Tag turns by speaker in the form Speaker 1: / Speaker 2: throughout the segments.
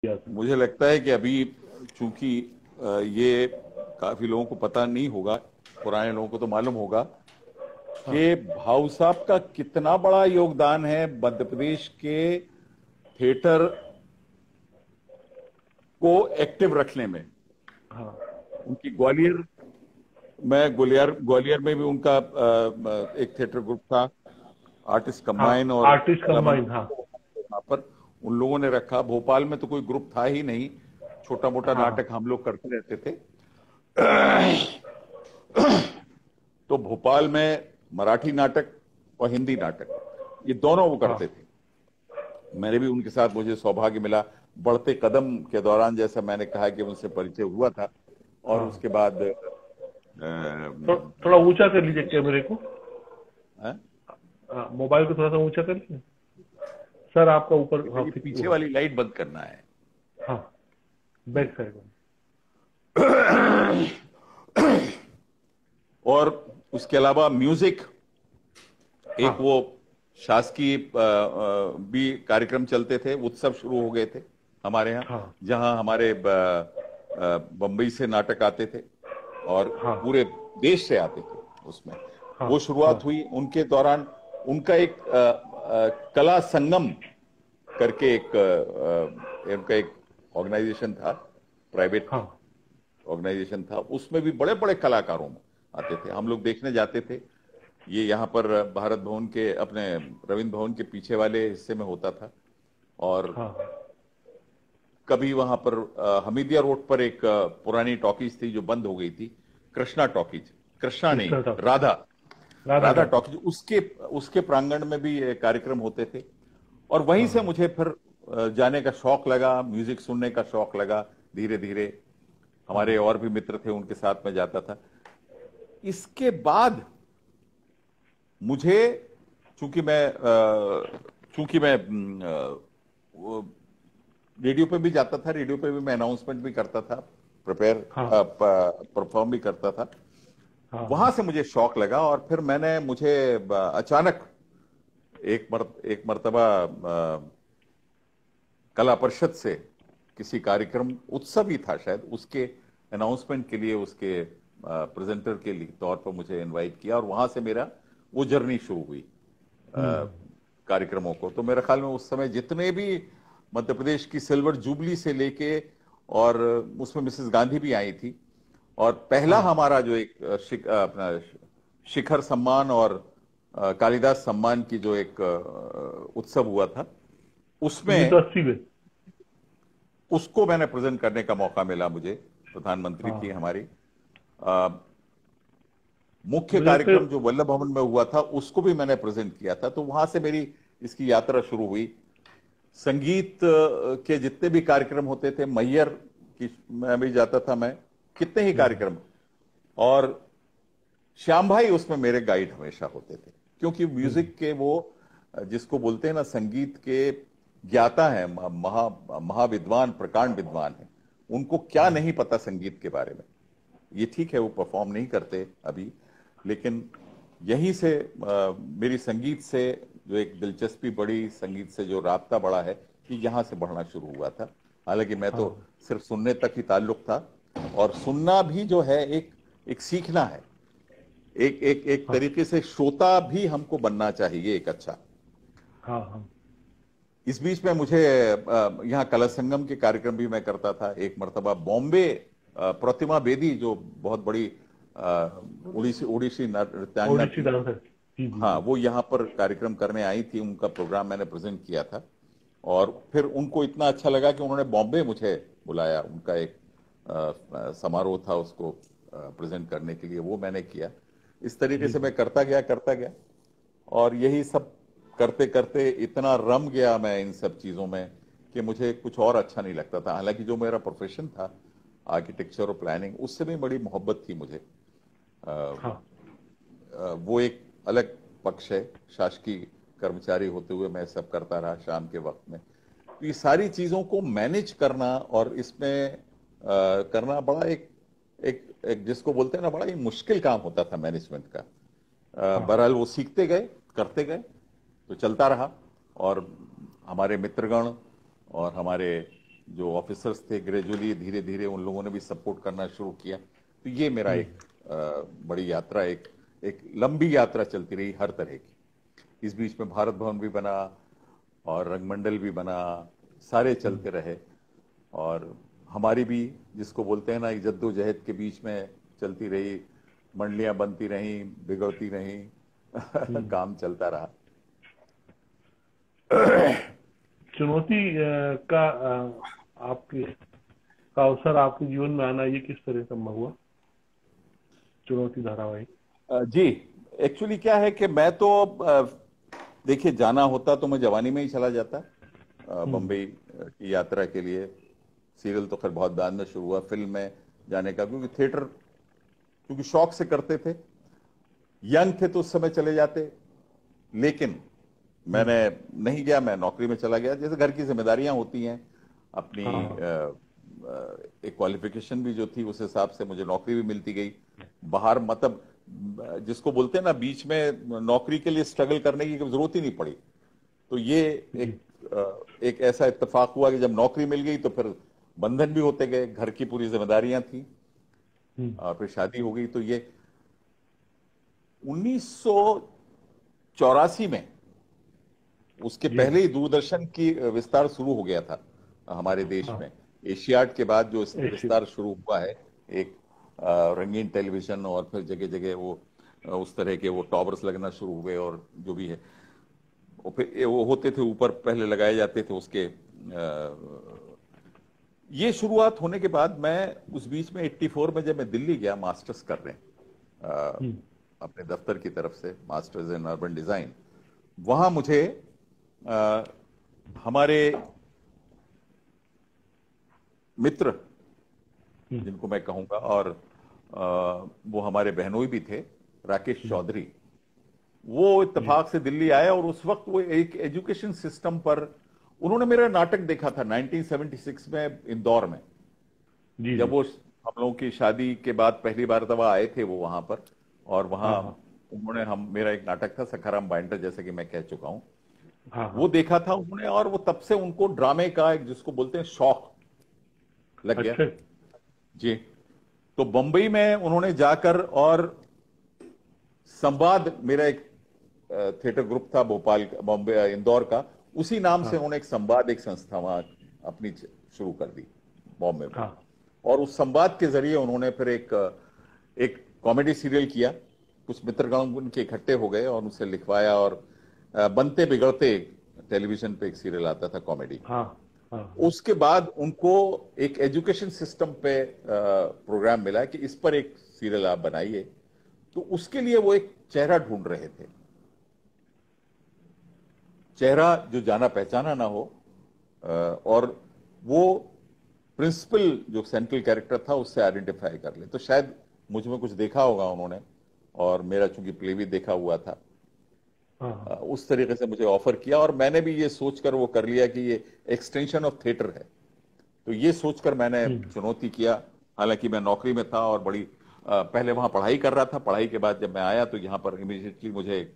Speaker 1: किया था।
Speaker 2: मुझे लगता है कि अभी चूंकि ये काफी लोगों को पता नहीं होगा, पुराने लोगों को तो मालूम होगा
Speaker 1: हाँ
Speaker 2: कि भाऊ साहब का कितना बड़ा योगदान है मध्य प्रदेश के थिएटर को एक्टिव रखने में।
Speaker 1: हाँ
Speaker 2: उनकी ग्वालियर ग्वालियर ग्वालियर में भी उनका एक थिएटर ग्रुप था, आर्टिस्ट
Speaker 1: हाँ।
Speaker 2: कंबाइन, और
Speaker 1: आर्टिस्ट
Speaker 2: कला
Speaker 1: कंबाइन,
Speaker 2: मंदिर
Speaker 1: हाँ।
Speaker 2: को वहां पर उन लोगों ने रखा। भोपाल में तो कोई ग्रुप था ही नहीं, छोटा मोटा
Speaker 1: हाँ हाँ
Speaker 2: नाटक हम लोग करते रहते थे। तो भोपाल में मराठी नाटक और हिंदी नाटक, ये दोनों वो
Speaker 1: हाँ
Speaker 2: करते थे। मैंने भी उनके साथ, मुझे सौभाग्य मिला बढ़ते कदम के दौरान, जैसा मैंने कहा कि उनसे परिचय हुआ था। और
Speaker 1: हाँ।
Speaker 2: उसके बाद
Speaker 1: थोड़ा ऊंचा कर लीजिए कैमरे को।
Speaker 2: हाँ?
Speaker 1: हाँ, मोबाइल को थोड़ा सा ऊंचा कर लीजिए सर, आपका ऊपर। हाँ
Speaker 2: ये पीछे
Speaker 1: हाँ।
Speaker 2: वाली लाइट बंद करना है।
Speaker 1: हाँ, बैक साइड में।
Speaker 2: और उसके अलावा म्यूजिक,
Speaker 1: हाँ
Speaker 2: एक वो शासकीय भी कार्यक्रम चलते थे, उत्सव शुरू हो गए थे हमारे यहाँ,
Speaker 1: हाँ
Speaker 2: जहाँ हमारे बम्बई से नाटक आते थे और
Speaker 1: हाँ
Speaker 2: पूरे देश से आते थे उसमें।
Speaker 1: हाँ
Speaker 2: वो
Speaker 1: हाँ
Speaker 2: शुरुआत हुई उनके दौरान। उनका एक कला संगम करके उनका एक ऑर्गेनाइजेशन था, प्राइवेट
Speaker 1: हाँ
Speaker 2: ऑर्गेनाइजेशन था। उसमें भी बड़े बड़े कलाकारों में आते थे, हम लोग देखने जाते थे। ये यहाँ पर भारत भवन के, अपने रविंद्र भवन के पीछे वाले हिस्से में होता था। और
Speaker 1: हाँ
Speaker 2: कभी वहां पर हमीदिया रोड पर एक पुरानी टॉकीज थी जो बंद हो गई थी, कृष्णा टॉकीज, कृष्णा नहीं,
Speaker 1: Krishna talkie,
Speaker 2: Radha,
Speaker 1: Radha
Speaker 2: Radha
Speaker 1: talkie.
Speaker 2: Talkies, उसके उसके प्रांगण में भी कार्यक्रम होते थे। और वहीं से
Speaker 1: हाँ
Speaker 2: मुझे फिर जाने का शौक लगा, म्यूजिक सुनने का शौक लगा धीरे धीरे। हमारे
Speaker 1: हाँ
Speaker 2: और भी मित्र थे, उनके साथ में जाता था। इसके बाद मुझे, चूंकि मैं वो रेडियो पे भी जाता था, रेडियो पे भी मैं अनाउंसमेंट भी करता था, प्रिपेयर
Speaker 1: हाँ
Speaker 2: परफॉर्म भी करता था।
Speaker 1: हाँ
Speaker 2: वहां से मुझे शौक लगा और फिर मुझे अचानक एक मर्तबा कला परिषद से किसी कार्यक्रम, उत्सव ही था शायद, उसके अनाउंसमेंट के लिए, उसके प्रेजेंटर के लिए तौर पर मुझे इनवाइट किया, और वहां से मेरा वो जर्नी शुरू हुई अ, कार्यक्रमों को। तो मेरे ख्याल में उस समय जितने भी मध्य प्रदेश की सिल्वर जुबली से लेके, और उसमें मिसेस गांधी भी आई थी, और पहला
Speaker 1: हाँ।
Speaker 2: हमारा जो एक अपना शिखर सम्मान और कालिदास सम्मान की जो एक उत्सव हुआ था,
Speaker 1: उन्नीस सौ
Speaker 2: उसमें
Speaker 1: अस्सी में।
Speaker 2: उसको मैंने प्रेजेंट करने का मौका मिला मुझे। प्रधानमंत्री थी
Speaker 1: हाँ,
Speaker 2: हमारी। अ, मुख्य
Speaker 1: मुझे लगता है।
Speaker 2: कार्यक्रम जो वल्लभ भवन में हुआ था, उसको भी मैंने प्रेजेंट किया था। तो वहां से मेरी इसकी यात्रा शुरू हुई। संगीत के जितने भी कार्यक्रम होते थे, मैयर की मैं भी जाता था, मैं कितने ही कार्यक्रम। और श्याम भाई उसमें मेरे गाइड हमेशा होते थे, क्योंकि म्यूजिक के वो जिसको बोलते हैं ना, संगीत के ज्ञाता हैं, महाविद्वान, प्रकांड विद्वान हैं। उनको क्या नहीं पता संगीत के बारे में। ये ठीक है, वो परफॉर्म नहीं करते अभी, लेकिन यहीं से मेरी संगीत से जो एक दिलचस्पी बढ़ी, संगीत से जो राब्ता बढ़ा है, कि यहाँ से बढ़ना शुरू हुआ था। हालांकि मैं तो
Speaker 1: हाँ
Speaker 2: सिर्फ सुनने तक ही ताल्लुक था, और सुनना भी जो है एक एक सीखना है। एक एक एक
Speaker 1: हाँ
Speaker 2: तरीके से श्रोता भी हमको बनना चाहिए एक अच्छा।
Speaker 1: हाँ हाँ।
Speaker 2: इस बीच में मुझे यहाँ कला संगम के कार्यक्रम भी मैं करता था। एक मर्तबा बॉम्बे प्रतिमा बेदी, जो बहुत बड़ी उड़ीसी उड़ीसी नृत्यांगना
Speaker 1: ओडिसी
Speaker 2: थी,
Speaker 1: डांसर। जी जी
Speaker 2: हाँ,
Speaker 1: जी।
Speaker 2: वो यहाँ पर कार्यक्रम करने आई थी। उनका प्रोग्राम मैंने प्रेजेंट किया था, और फिर उनको इतना अच्छा लगा कि उन्होंने बॉम्बे मुझे बुलाया। उनका एक समारोह था, उसको प्रेजेंट करने के लिए, वो मैंने किया। इस तरीके
Speaker 1: जी
Speaker 2: से
Speaker 1: जी।
Speaker 2: मैं करता गया। और यही सब करते करते इतना रम गया मैं इन सब चीजों में कि मुझे कुछ और अच्छा नहीं लगता था। हालांकि जो मेरा प्रोफेशन था, आर्किटेक्चर और प्लानिंग, उससे भी बड़ी मोहब्बत थी मुझे। अ,
Speaker 1: हाँ
Speaker 2: वो एक अलग पक्ष है। शासकीय कर्मचारी होते हुए मैं सब करता रहा शाम के वक्त में। तो ये सारी चीजों को मैनेज करना और इसमें करना बड़ा एक जिसको बोलते हैं ना, बड़ा ही मुश्किल काम होता था मैनेजमेंट का।
Speaker 1: हाँ
Speaker 2: बहरहाल वो सीखते गए, करते गए, तो चलता रहा। और हमारे मित्रगण और हमारे जो ऑफिसर्स थे ग्रेजुअली धीरे धीरे उन लोगों ने भी सपोर्ट करना शुरू किया। तो ये मेरा एक बड़ी यात्रा, एक एक लंबी यात्रा चलती रही हर तरह की। इस बीच में भारत भवन भी बना और रंगमंडल भी बना, सारे चलते रहे। और हमारी भी जिसको बोलते हैं ना जद्दोजहद के बीच में चलती रही, मंडलियां बनती रहीं, बिगड़ती रहीं काम चलता रहा।
Speaker 1: चुनौती आपके का अवसर आपके जीवन में आना ये किस तरह संभव हुआ, चुनौती धारावाहिक?
Speaker 2: जी, एक्चुअली क्या है कि मैं तो देखिए जाना होता तो मैं जवानी में ही चला जाता बम्बई की यात्रा के लिए। सीरियल तो खैर बहुत बाद में शुरू हुआ, फिल्म में जाने का, क्योंकि थिएटर क्योंकि शौक से करते थे, यंग थे तो उस समय चले जाते। लेकिन मैंने नहीं गया, मैं नौकरी में चला गया। जैसे घर की जिम्मेदारियां होती हैं अपनी, एक क्वालिफिकेशन भी जो थी उस हिसाब से मुझे नौकरी भी मिलती गई बाहर। मतलब जिसको बोलते हैं ना बीच में नौकरी के लिए स्ट्रगल करने की जरूरत ही नहीं पड़ी। तो ये एक ऐसा इत्तेफाक हुआ कि जब नौकरी मिल गई तो फिर बंधन भी होते गए, घर की पूरी जिम्मेदारियां थी और फिर शादी हो गई। तो ये 1984 में, उसके पहले ही दूरदर्शन की विस्तार शुरू हो गया था हमारे देश में। एशियाड के बाद जो विस्तार शुरू हुआ है, एक रंगीन टेलीविजन, और फिर जगह जगह वो उस तरह के वो टॉवर्स लगना शुरू हुए और जो भी है वो होते थे ऊपर, पहले लगाए जाते थे उसके। ये शुरुआत होने के बाद मैं उस बीच में 84 में जब मैं दिल्ली गया मास्टर्स करने अपने दफ्तर की तरफ से, मास्टर्स इन अर्बन डिजाइन, वहां मुझे हमारे मित्र जिनको मैं कहूंगा, और वो हमारे बहनोई भी थे, राकेश चौधरी, वो इत्तेफाक से दिल्ली आए। और उस वक्त वो एक एजुकेशन सिस्टम पर उन्होंने मेरा नाटक देखा था 1976 में इंदौर में। जब वो हम लोगों की शादी के बाद पहली बार दफा आए थे वो वहां पर, और वहां उन्होंने मेरा एक नाटक था सखाराम बाइंडर, जैसे कि मैं कह चुका हूं, वो देखा था उन्होंने। और वो तब से उनको ड्रामे का एक जिसको बोलते हैं शौक लग गया जी। तो बंबई में उन्होंने जाकर, और संवाद, मेरा एक थिएटर ग्रुप था भोपाल बॉम्बे इंदौर का, उसी नाम से उन्होंने एक संवाद, एक संस्था वहां अपनी शुरू कर दी बॉम्बे में। और उस संवाद के जरिए उन्होंने फिर एक कॉमेडी सीरियल किया। कुछ मित्रगण उनके इकट्ठे हो गए और उनसे लिखवाया, और बनते बिगड़ते टेलीविजन पे एक सीरियल आता था कॉमेडी। उसके बाद उनको एक एजुकेशन सिस्टम पे प्रोग्राम मिला कि इस पर एक सीरियल आप बनाइए। तो उसके लिए वो एक चेहरा ढूंढ रहे थे, चेहरा जो जाना पहचाना ना हो, और वो प्रिंसिपल जो सेंट्रल कैरेक्टर था उससे आइडेंटिफाई कर ले। तो शायद मुझ में कुछ देखा होगा उन्होंने, और मेरा चूंकि प्ले भी देखा हुआ था, उस तरीके से मुझे ऑफर किया। और मैंने भी ये सोचकर वो कर लिया कि ये एक्सटेंशन ऑफ थिएटर है। तो ये सोचकर मैंने चुनौती किया। हालांकि मैं नौकरी में था और बड़ी पहले वहां पढ़ाई कर रहा था। पढ़ाई के बाद जब मैं आया तो यहाँ पर इमीडिएटली मुझे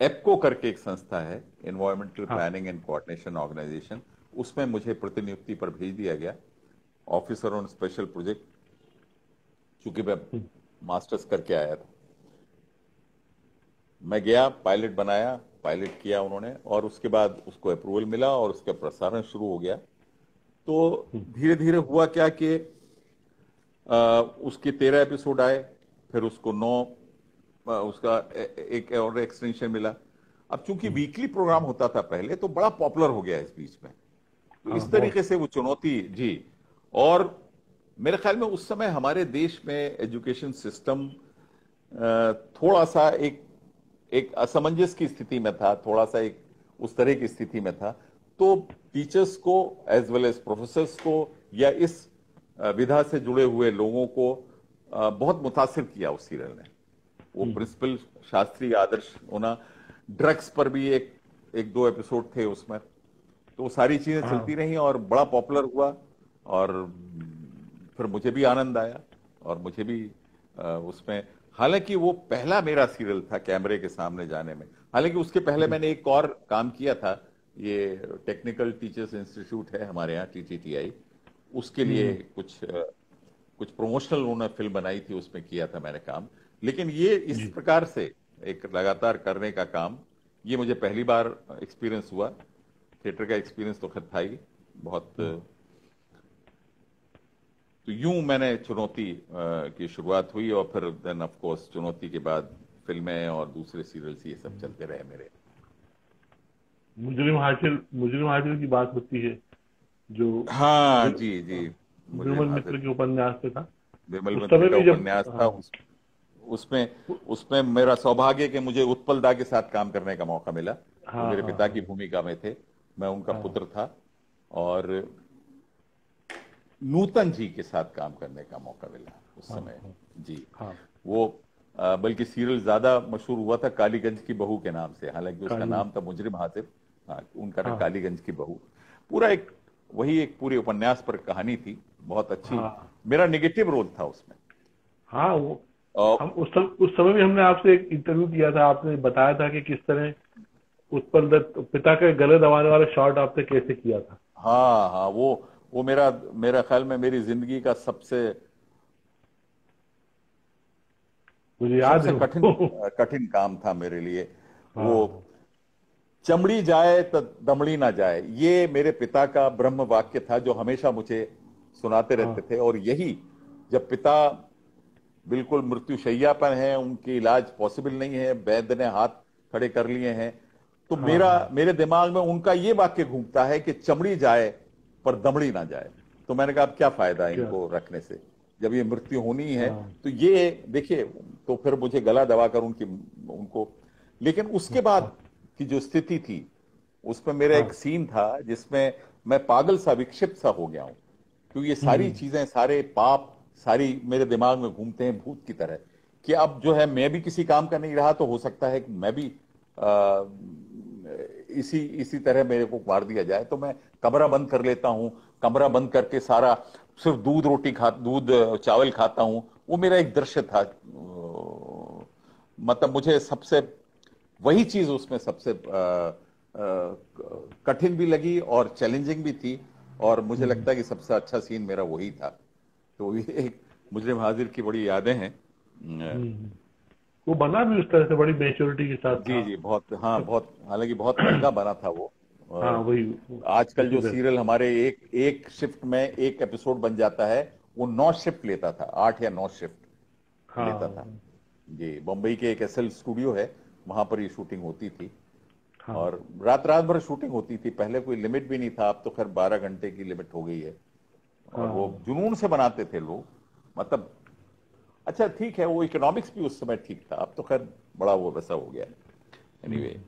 Speaker 2: एप्को करके एक संस्था है, environmental planning and coordination organisation, उसमें मुझे प्रतिनियुक्ति पर भेज दिया गया, ऑफिसर ऑन स्पेशल प्रोजेक्ट, चूंकि मैं मास्टर्स करके आया था। मैं गया, पायलट बनाया, पायलट किया उन्होंने, और उसके बाद उसको अप्रूवल मिला और उसका प्रसारण शुरू हो गया। तो धीरे धीरे हुआ क्या कि उसके 13 एपिसोड आए, फिर उसको 9, उसका एक और एक्सटेंशन मिला। अब चूंकि वीकली प्रोग्राम होता था पहले, तो बड़ा पॉपुलर हो गया इस बीच में। तो इस तरीके से वो चुनौती जी। और मेरे ख्याल में उस समय हमारे देश में एजुकेशन सिस्टम थोड़ा सा एक असमंजस की स्थिति में था, थोड़ा सा एक उस तरह की स्थिति में था। तो टीचर्स को एज वेल एज प्रोफेसर्स को, या इस विधा से जुड़े हुए लोगों को बहुत मुतासिर किया उस सीरियल ने। वो प्रिंसिपल शास्त्री आदर्श होना, ड्रग्स पर भी एक दो एपिसोड थे उसमें। तो वो सारी चीजें चलती रही और बड़ा पॉपुलर हुआ। और फिर मुझे भी आनंद आया, और मुझे भी उसमें, हालांकि वो पहला मेरा सीरियल था कैमरे के सामने जाने में। हालांकि उसके पहले मैंने एक और काम किया था ये टेक्निकल टीचर्स इंस्टीट्यूट है हमारे यहाँ, TTTI, उसके लिए कुछ प्रमोशनल उन्होंने फिल्म बनाई थी, उसमें किया था मैंने काम। लेकिन ये इस
Speaker 1: जी।
Speaker 2: प्रकार से एक लगातार करने का काम, ये मुझे पहली बार एक्सपीरियंस हुआ। थिएटर का एक्सपीरियंस तो खैर था ही बहुत। तो यूं मैंने चुनौती की शुरुआत हुई, और फिर देन ऑफ कोर्स चुनौती के बाद फिल्में और दूसरे सीरियल्स ये सब चलते रहे मेरे।
Speaker 1: मुजरिम हाजिर की बात होती है, जो
Speaker 2: हाँ जी जी,
Speaker 1: विमल
Speaker 2: मुजरिम
Speaker 1: मित्र
Speaker 2: हाजिर,
Speaker 1: के उपन्यास पे था।
Speaker 2: विमल
Speaker 1: उस
Speaker 2: मित्र
Speaker 1: समय
Speaker 2: का
Speaker 1: भी जब,
Speaker 2: उपन्यास था।
Speaker 1: हाँ,
Speaker 2: उसमें उसमें मेरा सौभाग्य कि मुझे उत्पल दा के साथ काम करने का मौका मिला। वो
Speaker 1: हाँ,
Speaker 2: मेरे
Speaker 1: हाँ,
Speaker 2: पिता की
Speaker 1: हाँ,
Speaker 2: भूमिका में थे, मैं उनका
Speaker 1: हाँ,
Speaker 2: पुत्र था। और नूतन जी के साथ काम करने का मौका मिला उस
Speaker 1: हाँ,
Speaker 2: समय।
Speaker 1: हाँ,
Speaker 2: जी,
Speaker 1: हाँ,
Speaker 2: वो बल्कि सीरियल ज्यादा मशहूर हुआ था कालीगंज की बहू के नाम से, हालांकि उसका
Speaker 1: काली,
Speaker 2: नाम था मुजरिम हाजिर। हाँ, उनका नाम
Speaker 1: हाँ,
Speaker 2: कालीगंज की बहू। पूरा एक वही एक पूरे उपन्यास पर कहानी थी, बहुत अच्छी।
Speaker 1: हाँ,
Speaker 2: मेरा निगेटिव रोल था उसमें।
Speaker 1: हाँ। वो
Speaker 2: और
Speaker 1: हम उस समय भी हमने आपसे एक इंटरव्यू किया था, आपने बताया था कि किस तरह उत्पल दत्त पिता के गले दबाने वाला शॉट आपने कैसे किया था।
Speaker 2: हाँ हाँ, वो मेरा मेरा ख्याल में मेरी जिंदगी का सबसे
Speaker 1: मुझे याद
Speaker 2: सबसे
Speaker 1: है
Speaker 2: कठिन
Speaker 1: वो।
Speaker 2: कठिन काम था मेरे लिए। वो
Speaker 1: हाँ,
Speaker 2: चमड़ी जाए तो दमड़ी ना जाए, ये मेरे पिता का ब्रह्म वाक्य था, जो हमेशा मुझे सुनाते रहते
Speaker 1: हाँ,
Speaker 2: थे। और यही, जब पिता बिल्कुल मृत्युशैया पर हैं, उनकी इलाज पॉसिबल नहीं है, वैद्य ने हाथ खड़े कर लिए हैं, तो
Speaker 1: हाँ, हाँ,
Speaker 2: मेरे दिमाग में उनका ये वाक्य घूमता है कि चमड़ी जाए पर दमड़ी ना जाए। तो मैंने कहा अब क्या फायदा है
Speaker 1: क्या,
Speaker 2: इनको रखने से, जब ये मृत्यु होनी है।
Speaker 1: हाँ,
Speaker 2: तो ये देखिए, तो फिर मुझे गला दबाकर उनको। लेकिन उसके बाद
Speaker 1: हाँ,
Speaker 2: की जो स्थिति थी, उसमें मेरा एक
Speaker 1: हाँ,
Speaker 2: सीन था जिसमें मैं पागल सा, विक्षिप्त सा हो गया हूं, क्योंकि ये सारी
Speaker 1: हम्म,
Speaker 2: चीजें, सारे पाप, सारी मेरे दिमाग में घूमते हैं भूत की तरह, कि अब जो है मैं भी किसी काम का नहीं रहा, तो हो सकता है कि मैं भी आ, इसी इसी तरह मेरे को मार दिया जाए। तो मैं कमरा बंद कर लेता हूँ, कमरा बंद करके सारा सिर्फ दूध चावल खाता हूँ। वो मेरा एक दृश्य था। मतलब मुझे सबसे वही चीज उसमें सबसे कठिन भी लगी और चैलेंजिंग भी थी, और मुझे
Speaker 1: हम्म,
Speaker 2: लगता है कि सबसे अच्छा सीन मेरा वही था। तो ये एक मुजरिम हाजिर की बड़ी यादें हैं।
Speaker 1: हम्म। वो बना भी उस तरह से बड़ी मेच्योरिटी के साथ
Speaker 2: जी
Speaker 1: था।
Speaker 2: जी, बहुत, हाँ बहुत, हालांकि बहुत महंगा बना था वो।
Speaker 1: हाँ, वही,
Speaker 2: आजकल
Speaker 1: उसी
Speaker 2: जो
Speaker 1: तरह।
Speaker 2: सीरियल हमारे एक एक शिफ्ट में एक एपिसोड बन जाता है, वो 9 शिफ्ट लेता था, 8 या 9 शिफ्ट लेता था।
Speaker 1: हाँ,
Speaker 2: जी, बम्बई के एक SL स्टूडियो है, वहां पर ये शूटिंग होती थी।
Speaker 1: हाँ,
Speaker 2: और रात रात भर शूटिंग होती थी, पहले कोई लिमिट भी नहीं था, अब तो खैर 12 घंटे की लिमिट हो गई है। और वो
Speaker 1: हाँ,
Speaker 2: जुनून से बनाते थे लोग, मतलब। अच्छा ठीक है, वो इकोनॉमिक्स भी उस समय ठीक था, अब तो खैर बड़ा वो वैसा हो गया। एनीवे,
Speaker 1: हम्म।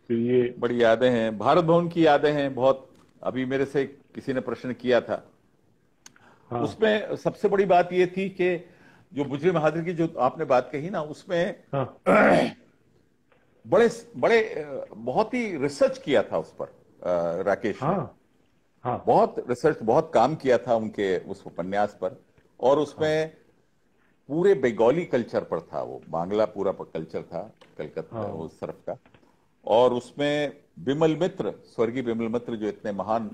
Speaker 1: फिर ये,
Speaker 2: बड़ी यादें हैं, भारत भवन की यादें हैं बहुत। अभी मेरे से किसी ने प्रश्न किया था,
Speaker 1: हाँ,
Speaker 2: उसमें सबसे बड़ी बात ये थी कि जो मुजरिम बहादुर की जो आपने बात कही ना, उसमें
Speaker 1: हाँ,
Speaker 2: बड़े बड़े बहुत ही रिसर्च किया था उस पर राकेश ने।
Speaker 1: हाँ, हाँ,
Speaker 2: बहुत रिसर्च, बहुत काम किया था उनके उस उपन्यास पर। और
Speaker 1: हाँ,
Speaker 2: उसमें पूरे बंगाली कल्चर पर था, वो बांग्ला पूरा कल्चर था, कलकत्ता
Speaker 1: हाँ,
Speaker 2: उस तरफ का। और उसमें विमल मित्र, स्वर्गीय विमल मित्र, जो इतने महान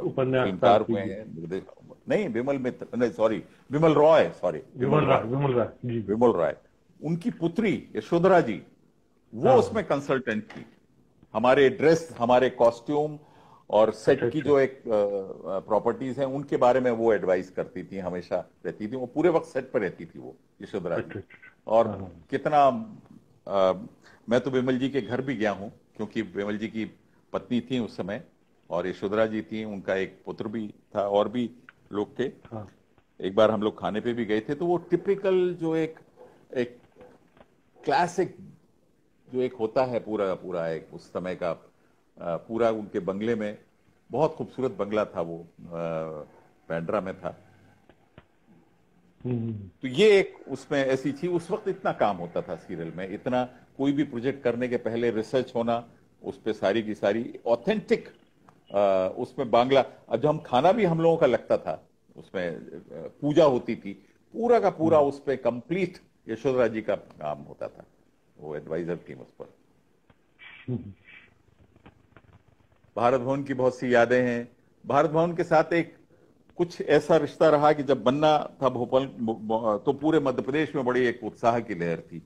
Speaker 1: उपन्यासकार
Speaker 2: फिल्मकार
Speaker 1: थी
Speaker 2: हुए
Speaker 1: जी।
Speaker 2: हैं, नहीं विमल मित्र नहीं, सॉरी, विमल रॉय, सॉरी विमल रॉय,
Speaker 1: विमल राय जी।
Speaker 2: विमल राय, उनकी पुत्री यशोधरा जी, वो
Speaker 1: हाँ,
Speaker 2: उसमें कंसल्टेंट थी। हमारे ड्रेस, हमारे कॉस्ट्यूम और
Speaker 1: अच्छा,
Speaker 2: सेट की
Speaker 1: अच्छा,
Speaker 2: जो एक प्रॉपर्टीज हैं, उनके बारे में वो एडवाइस करती थी, हमेशा रहती थी। वो पूरे वक्त सेट पर रहती थी वो यशोधरा जी।
Speaker 1: अच्छा, अच्छा,
Speaker 2: और
Speaker 1: हाँ, हाँ,
Speaker 2: कितना मैं तो विमल जी के घर भी गया हूं, क्योंकि विमल जी की पत्नी थी उस समय, और यशोधरा जी थी, उनका एक पुत्र भी था, और भी लोग थे।
Speaker 1: हाँ,
Speaker 2: एक बार हम लोग खाने पे भी गए थे, तो वो टिपिकल जो एक एक क्लासिक जो एक होता है, पूरा का पूरा एक उस समय का पूरा उनके बंगले में, बहुत खूबसूरत बंगला था वो, बांद्रा में था।
Speaker 1: हम्म,
Speaker 2: तो ये एक उसमें ऐसी थी, उस वक्त इतना काम होता था सीरियल में, इतना कोई भी प्रोजेक्ट करने के पहले रिसर्च होना, उस पे सारी की सारी ऑथेंटिक, उसमें बांग्ला। अब जो हम खाना भी हम लोगों का लगता था उसमें, पूजा होती थी, पूरा का पूरा
Speaker 1: हम्म,
Speaker 2: उस पे कंप्लीट यशोधरा जी का काम होता था, वो एडवाइजर थी उस पर। भारत भवन की बहुत सी यादें हैं। भारत भवन के साथ एक कुछ ऐसा रिश्ता रहा कि जब बनना था भोपाल, तो पूरे मध्य प्रदेश में बड़ी एक उत्साह की लहर थी।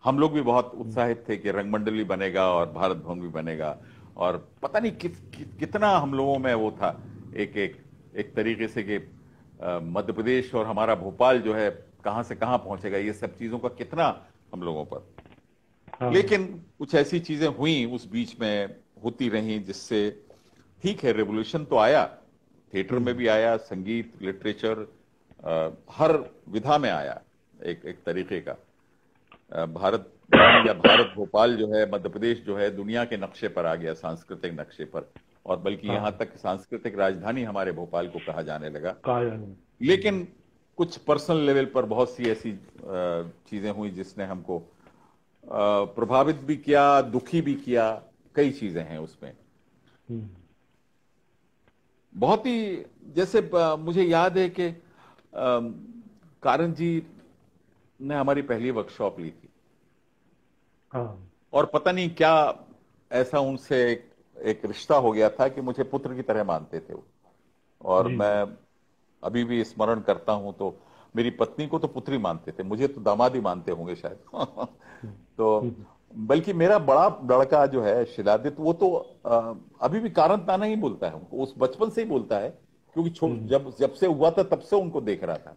Speaker 2: हम लोग भी बहुत उत्साहित थे कि रंगमंडल भी बनेगा और भारत भवन भी बनेगा। और पता नहीं कितना हम लोगों में वो था, एक एक एक तरीके से कि मध्य प्रदेश और हमारा भोपाल जो है कहां से कहां पहुंचेगा, ये सब चीजों का कितना हम लोगों पर।
Speaker 1: हाँ।
Speaker 2: लेकिन कुछ ऐसी चीजें हुई उस बीच में, होती रही, जिससे ठीक है, रेवोल्यूशन तो आया, थिएटर में भी आया, संगीत, लिटरेचर, हर विधा में आया एक एक तरीके का। भारत भवन या भारत भोपाल जो है, मध्य प्रदेश जो है, दुनिया के नक्शे पर आ गया, सांस्कृतिक नक्शे पर। और बल्कि यहां तक सांस्कृतिक राजधानी हमारे भोपाल को कहा जाने लगा। लेकिन कुछ पर्सनल लेवल पर बहुत सी ऐसी चीजें हुई जिसने हमको प्रभावित भी किया, दुखी भी किया। कई चीजें हैं उसमें। बहुत ही, जैसे मुझे याद है कि कारण जी ने हमारी पहली वर्कशॉप ली थी। और पता नहीं क्या ऐसा उनसे एक रिश्ता हो गया था कि मुझे पुत्र की तरह मानते थे वो। और मैं अभी भी स्मरण करता हूं तो मेरी पत्नी को तो पुत्री मानते थे, मुझे तो दामाद ही मानते होंगे शायद। तो बल्कि मेरा बड़ा लड़का जो है शिलादित, वो तो अभी भी कारण ताना ही बोलता है उनको, उस बचपन से ही बोलता है, क्योंकि जब जब से हुआ था तब से उनको देख रहा था,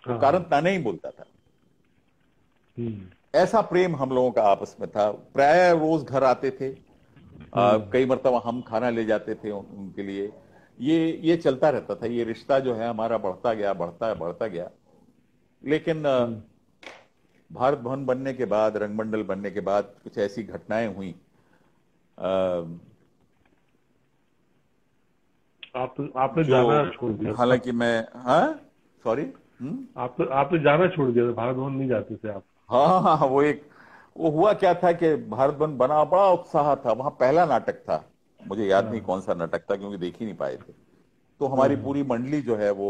Speaker 2: वो कारण ताना ही बोलता था। ऐसा प्रेम हम लोगों का आपस में था। प्राय रोज घर आते थे, कई मरतबा हम खाना ले जाते थे उनके लिए। ये चलता रहता था, ये रिश्ता जो है हमारा बढ़ता गया, बढ़ता गया। लेकिन भारत भवन बनने के बाद, रंगमंडल बनने के बाद कुछ ऐसी घटनाएं हुई।
Speaker 1: आपने जाना छोड़ दिया,
Speaker 2: हालांकि मैं, हाँ सॉरी,
Speaker 1: आपने जाना छोड़ दिया था, भारत भवन नहीं जाते थे आप?
Speaker 2: हाँ, वो हुआ क्या था कि भारत भवन बना, बड़ा उत्साह था। वहां पहला नाटक था, मुझे याद नहीं कौन सा नाटक था क्योंकि देख ही नहीं पाए थे। तो हमारी पूरी मंडली जो है वो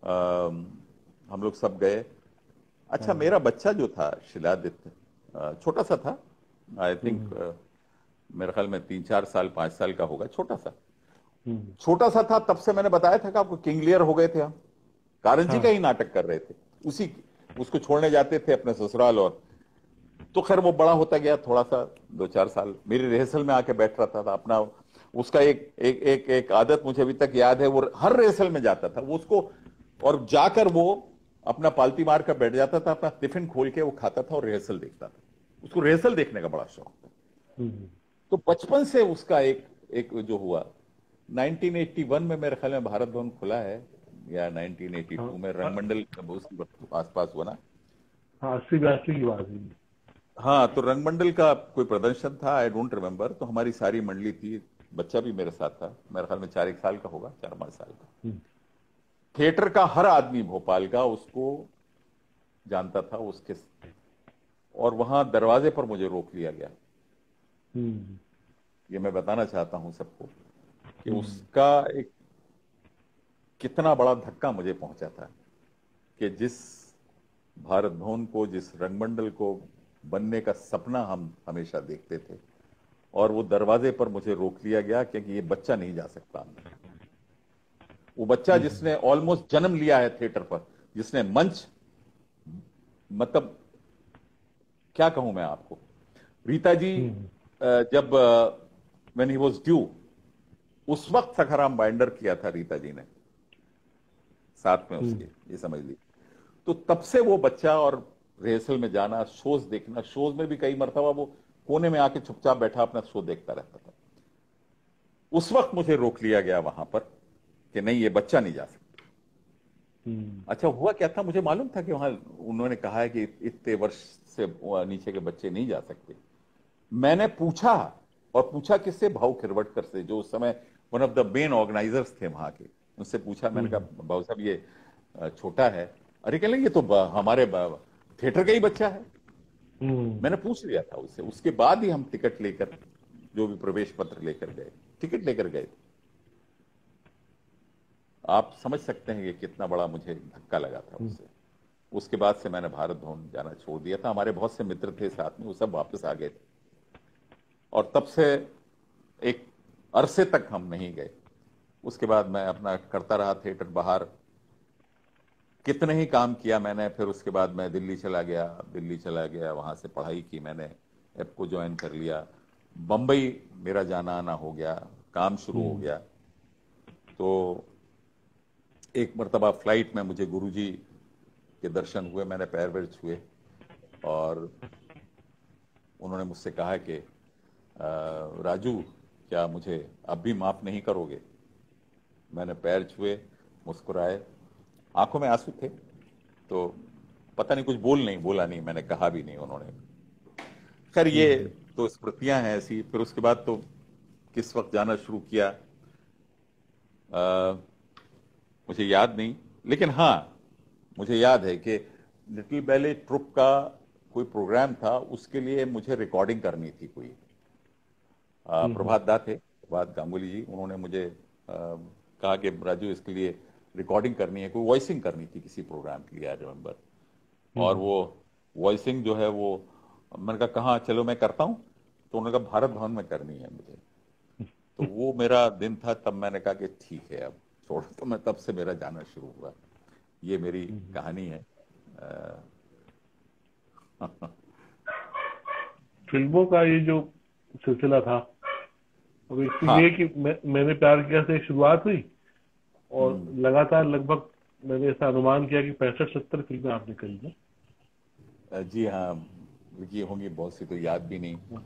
Speaker 2: हम लोग सब गए। अच्छा, मेरा बच्चा जो था शिलादित्य, छोटा सा था, आई थिंक मेरे ख्याल में 3-4 साल 5 साल का होगा, छोटा सा था। तब से मैंने बताया था कि आपको किंग लियर हो गए थे हम, कारण जी का ही नाटक कर रहे थे, उसको छोड़ने जाते थे अपने ससुराल। और तो खैर वो बड़ा होता गया, थोड़ा सा 2-4 साल मेरी रिहर्सल में आके बैठ रहा था अपना। उसका एक आदत मुझे अभी तक याद है, वो हर रिहर्सल में जाता था वो उसको, और जाकर वो अपना पालती मार कर बैठ जाता था, अपना टिफिन खोल के वो खाता था और रिहर्सल देखता था। उसको रिहर्सल देखने का बड़ा शौक था। तो बचपन से उसका एक जो हुआ, 1981 में मेरे ख्याल में भारत भवन खुला है, या 1982 में रंगमंडल उसके आसपास हुआ ना।
Speaker 1: हाँ, 80-82 की बात है।
Speaker 2: हाँ, तो रंगमंडल का कोई प्रदर्शन था, आई डोंट रिमेम्बर। तो हमारी सारी मंडली थी, बच्चा भी मेरे साथ था, मेरे ख्याल में 4-1 साल का होगा, 4-5 साल का। थिएटर का हर आदमी भोपाल का उसको जानता था उसके। और वहां दरवाजे पर मुझे रोक लिया गया। ये मैं बताना चाहता हूं सबको कि उसका एक कितना बड़ा धक्का मुझे पहुंचा था कि जिस भारत भवन को, जिस रंगमंडल को बनने का सपना हम हमेशा देखते थे, और वो दरवाजे पर मुझे रोक लिया गया क्योंकि ये बच्चा नहीं जा सकता अंदर। वो बच्चा जिसने ऑलमोस्ट जन्म लिया है थिएटर पर, जिसने मंच, मतलब क्या कहूं मैं आपको, रीता जी जब व्हेन ही वाज ड्यू, उस वक्त सखाराम बाइंडर किया था रीता जी ने साथ में उसके, ये समझ ली। तो तब से वो बच्चा, और रिहर्सल में जाना, शोज देखना, शोज में भी कई मरतबा वो कोने में आके चुपचाप बैठा अपना शो देखता रहता था। उस वक्त मुझे रोक लिया गया वहां पर कि नहीं, ये बच्चा नहीं जा सकता। अच्छा, हुआ क्या था, मुझे मालूम था कि वहां उन्होंने कहा है कि इतने वर्ष से नीचे के बच्चे नहीं जा सकते। मैंने पूछा, और पूछा किससे, भाऊ खिरवटकर से, जो उस समय one of the main organisers थे वहां के। उनसे पूछा, मैंने कहा भाऊ साहब ये छोटा है। अरे कह लेंगे ये तो हमारे थिएटर का ही बच्चा है। मैंने पूछ लिया था उससे, उसके बाद ही हम टिकट लेकर, जो भी प्रवेश पत्र लेकर गए, टिकट लेकर गए। आप समझ सकते हैं कि कितना बड़ा मुझे धक्का लगा था उससे। उसके बाद से मैंने भारत भवन जाना छोड़ दिया था। हमारे बहुत से मित्र थे साथ में, वो सब वापस आ गए थे। और तब से एक अरसे तक हम नहीं गए। उसके बाद मैं अपना करता रहा थिएटर बाहर, कितने ही काम किया मैंने। फिर उसके बाद मैं दिल्ली चला गया, वहां से पढ़ाई की मैंने, एप को ज्वाइन कर लिया। बम्बई मेरा जाना आना हो गया, काम शुरू हो गया। तो एक मर्तबा फ्लाइट में मुझे गुरुजी के दर्शन हुए, मैंने पैर वैर छुए और उन्होंने मुझसे कहा कि राजू, क्या मुझे अब भी माफ नहीं करोगे? मैंने पैर छुए, मुस्कुराए, आंखों में आंसू थे। तो पता नहीं, कुछ बोला नहीं, मैंने कहा भी नहीं उन्होंने। खैर ये तो स्मृतियां हैं ऐसी। फिर उसके बाद तो किस वक्त जाना शुरू किया मुझे याद नहीं, लेकिन हाँ मुझे याद है कि लिटिल बैले ट्रुप का कोई प्रोग्राम था, उसके लिए मुझे रिकॉर्डिंग करनी थी कोई। प्रभात दा थे, प्रभात गांगुली जी, उन्होंने मुझे कहा कि राजू इसके लिए रिकॉर्डिंग करनी है, कोई वॉइसिंग करनी थी किसी प्रोग्राम के लिए, आई रिमेम्बर। और वो वॉइसिंग जो है वो, मैंने कहा कहाँ, चलो मैं करता हूँ। तो उन्होंने कहा भारत भवन में करनी है मुझे। तो वो मेरा दिन था, तब मैंने कहा कि ठीक है अब छोड़ो। तो मैं तब से मेरा जाना शुरू हुआ। ये मेरी कहानी है।
Speaker 1: फिल्मों का ये जो सिलसिला था, अब एक तो
Speaker 2: हाँ।
Speaker 1: ये कि मैंने प्यार किया से एक शुरुआत हुई और लगातार लगभग मैंने ऐसा अनुमान किया कि 65-70 फिल्में आपने करी हैं।
Speaker 2: जी हाँ, लिखी होंगी बहुत सी, तो याद भी नहीं।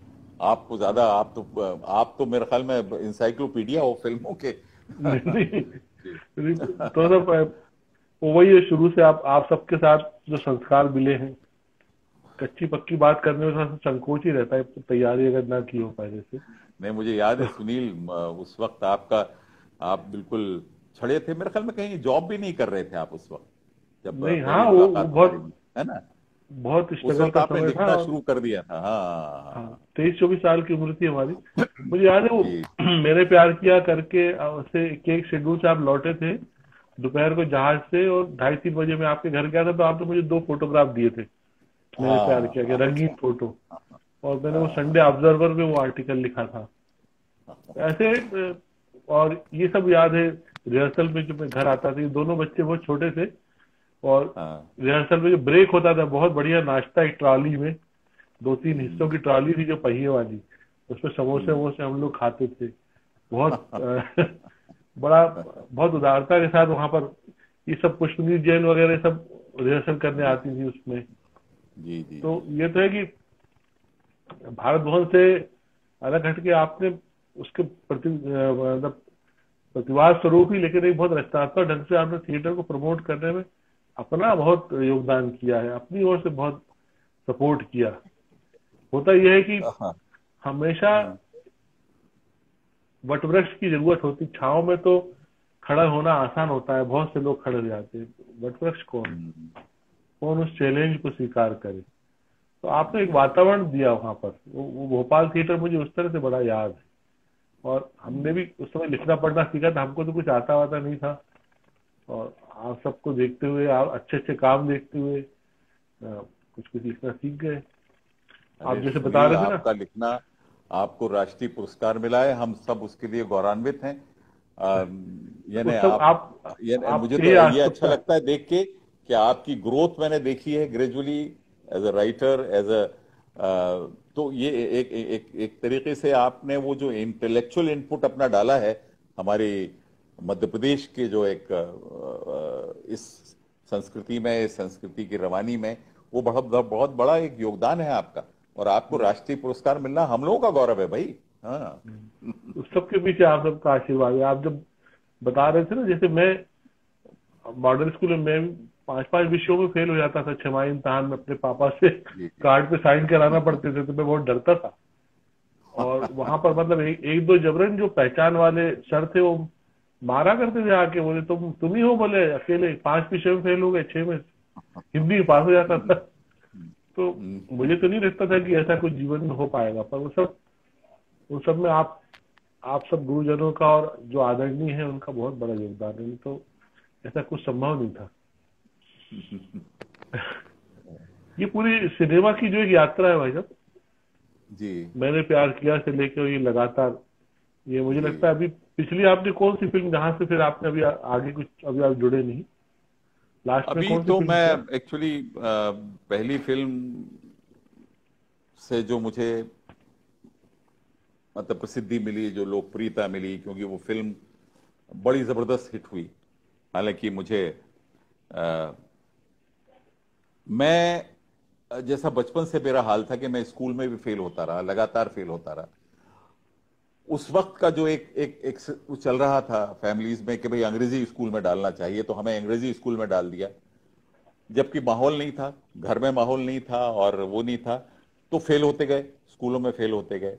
Speaker 2: आपको ज्यादा, आप तो मेरे ख्याल में इंसाइक्लोपीडिया हो फिल्मों के।
Speaker 1: नहीं,
Speaker 2: जी।
Speaker 1: तो सब वो वही है, शुरू से आप सबके साथ जो संस्कार मिले हैं, कच्ची पक्की बात करने में थोड़ा सा संकोच ही रहता है, तैयारी अगर ना की हो पहले से।
Speaker 2: नहीं, मुझे याद है
Speaker 1: तो
Speaker 2: सुनील, उस वक्त आप बिल्कुल छड़े थे। मेरे ख्याल में कहीं जॉब भी नहीं कर रहे थे आप उस वक्त, जब
Speaker 1: नहीं, हाँ,
Speaker 2: पहली
Speaker 1: वो
Speaker 2: मुलाकात हमारी
Speaker 1: बहुत
Speaker 2: हुई, है ना?
Speaker 1: बहुत
Speaker 2: उस
Speaker 1: स्ट्रगल
Speaker 2: वक्त
Speaker 1: का
Speaker 2: आपने
Speaker 1: समय था।
Speaker 2: लिखना शुरू कर दिया था। हाँ हाँ
Speaker 1: हाँ, 23-24 साल की उम्र थी हमारी। मुझे याद है वो
Speaker 2: जी
Speaker 1: मैंने प्यार किया करके से एक शेड्यूल से आप लौटे थे दोपहर को जहाज से, और 2:30-3 बजे मैं आपके घर गया था, तो आपने मुझे 2 फोटोग्राफ दिए थे, मैंने प्यार
Speaker 2: हाँ
Speaker 1: किया कि
Speaker 2: हाँ
Speaker 1: रंगीन फोटो। और मैंने वो
Speaker 2: हाँ
Speaker 1: संडे ऑब्जर्वर में वो आर्टिकल लिखा था ऐसे। और ये सब याद है। रिहर्सल में जब मैं घर आता था, ये दोनों बच्चे बहुत छोटे थे, और
Speaker 2: हाँ
Speaker 1: रिहर्सल में जो ब्रेक होता था, बहुत बढ़िया नाश्ता एक ट्रॉली में, 2-3 हिस्सों की ट्रॉली थी जो पहिए वाली, उसमें समोसे वमोसे हम लोग खाते थे। बहुत बड़ा, बहुत उदारता के साथ वहां पर ये सब पुष्पनीत जैन वगैरह सब रिहर्सल करने
Speaker 2: जी
Speaker 1: आती थी उसमें।
Speaker 2: जी जी
Speaker 1: तो
Speaker 2: जी
Speaker 1: ये तो है कि भारत भवन से अलग हट के आपने उसके प्रति मतलब प्रतिवाद स्वरूप ही, लेकिन एक बहुत रचनात्मक ढंग से आपने थिएटर को प्रमोट करने में अपना बहुत योगदान किया है, अपनी ओर से बहुत सपोर्ट किया। होता यह है कि
Speaker 2: हाँ
Speaker 1: हमेशा वटवृक्ष की जरूरत होती, छांव में तो खड़ा होना आसान होता है, बहुत से लोग खड़े हो जाते हैं, वटवृक्ष कौन, कौन उस चैलेंज को स्वीकार करे। तो आपने एक
Speaker 2: जी जी
Speaker 1: वातावरण दिया वहां पर, वो भोपाल थिएटर मुझे उस तरह से बड़ा याद है। और हमने भी उस समय लिखना पढ़ना सीखा था, हमको तो कुछ आता वाता नहीं था, और आप सबको देखते हुए, आप अच्छे अच्छे काम देखते हुए कुछ कुछ लिखना सीख गए। आप
Speaker 2: अरे
Speaker 1: जैसे बता
Speaker 2: सुनील,
Speaker 1: रहे थे ना।
Speaker 2: आपका लिखना, आपको राष्ट्रीय पुरस्कार मिला है, हम सब उसके लिए गौरवान्वित हैं। यानी
Speaker 1: उस सब
Speaker 2: मुझे
Speaker 1: आपके ही
Speaker 2: तो ये अच्छा
Speaker 1: आत्मकता।
Speaker 2: लगता है देख के कि आपकी ग्रोथ मैंने देखी है gradually, as a writer, as a तो ये एक तरीके से आपने वो जो इंटेलेक्चुअल इनपुट अपना डाला है हमारी मध्य प्रदेश के जो एक इस संस्कृति में, इस संस्कृति की रवानी में, वो बहुत बहुत बड़ा एक योगदान है आपका। और आपको राष्ट्रीय पुरस्कार मिलना हम लोगों का गौरव है भाई। हाँ
Speaker 1: उस सबके पीछे आप सबका आशीर्वाद है। आप जब बता रहे थे ना, जैसे मैं मॉडल स्कूल में मैं 5-5 विषयों में फेल हो जाता था, छमाही इम्तिहान में अपने पापा से
Speaker 2: जी जी
Speaker 1: कार्ड पे साइन कराना पड़ते थे, तो मैं बहुत डरता था। और वहां पर मतलब एक दो जबरन जो पहचान वाले सर थे, वो मारा करते थे आके, बोले तुम ही हो, बोले अकेले 5 विषय में फेल हो गए, 6 में हिंदी में पास हो जाता था। तो मुझे तो नहीं लगता था कि ऐसा कुछ जीवन में हो पाएगा, पर वो सब में आप सब गुरुजनों का और जो आदरणीय है उनका बहुत बड़ा योगदान है, नहीं तो ऐसा कुछ संभव नहीं था। ये पूरी सिनेमा की जो एक यात्रा है भाई साहब,
Speaker 2: जी
Speaker 1: मैंने प्यार किया से लेकर ये लगातार ये मुझे
Speaker 2: जी।
Speaker 1: लगता है अभी पिछली आपने कौन सी फिल्म जहां से फिर आपने अभी आगे कुछ अभी आप जुड़े नहीं, लास्ट में
Speaker 2: अभी
Speaker 1: कौन सी
Speaker 2: तो
Speaker 1: फिल्म
Speaker 2: मैं
Speaker 1: थी आप?
Speaker 2: एक्चुअली पहली फिल्म से जो मुझे मतलब प्रसिद्धि मिली, जो लोकप्रियता मिली, क्योंकि वो फिल्म बड़ी जबरदस्त हिट हुई। हालांकि मुझे अ, मैं जैसा बचपन से मेरा हाल था कि मैं स्कूल में भी फेल होता रहा, लगातार फेल होता रहा। उस वक्त का जो एक वो चल रहा था फैमिलीज में कि भाई अंग्रेजी स्कूल में डालना चाहिए, तो हमें अंग्रेजी स्कूल में डाल दिया, जबकि माहौल नहीं था, घर में माहौल नहीं था और वो नहीं था। तो फेल होते गए, स्कूलों में फेल होते गए।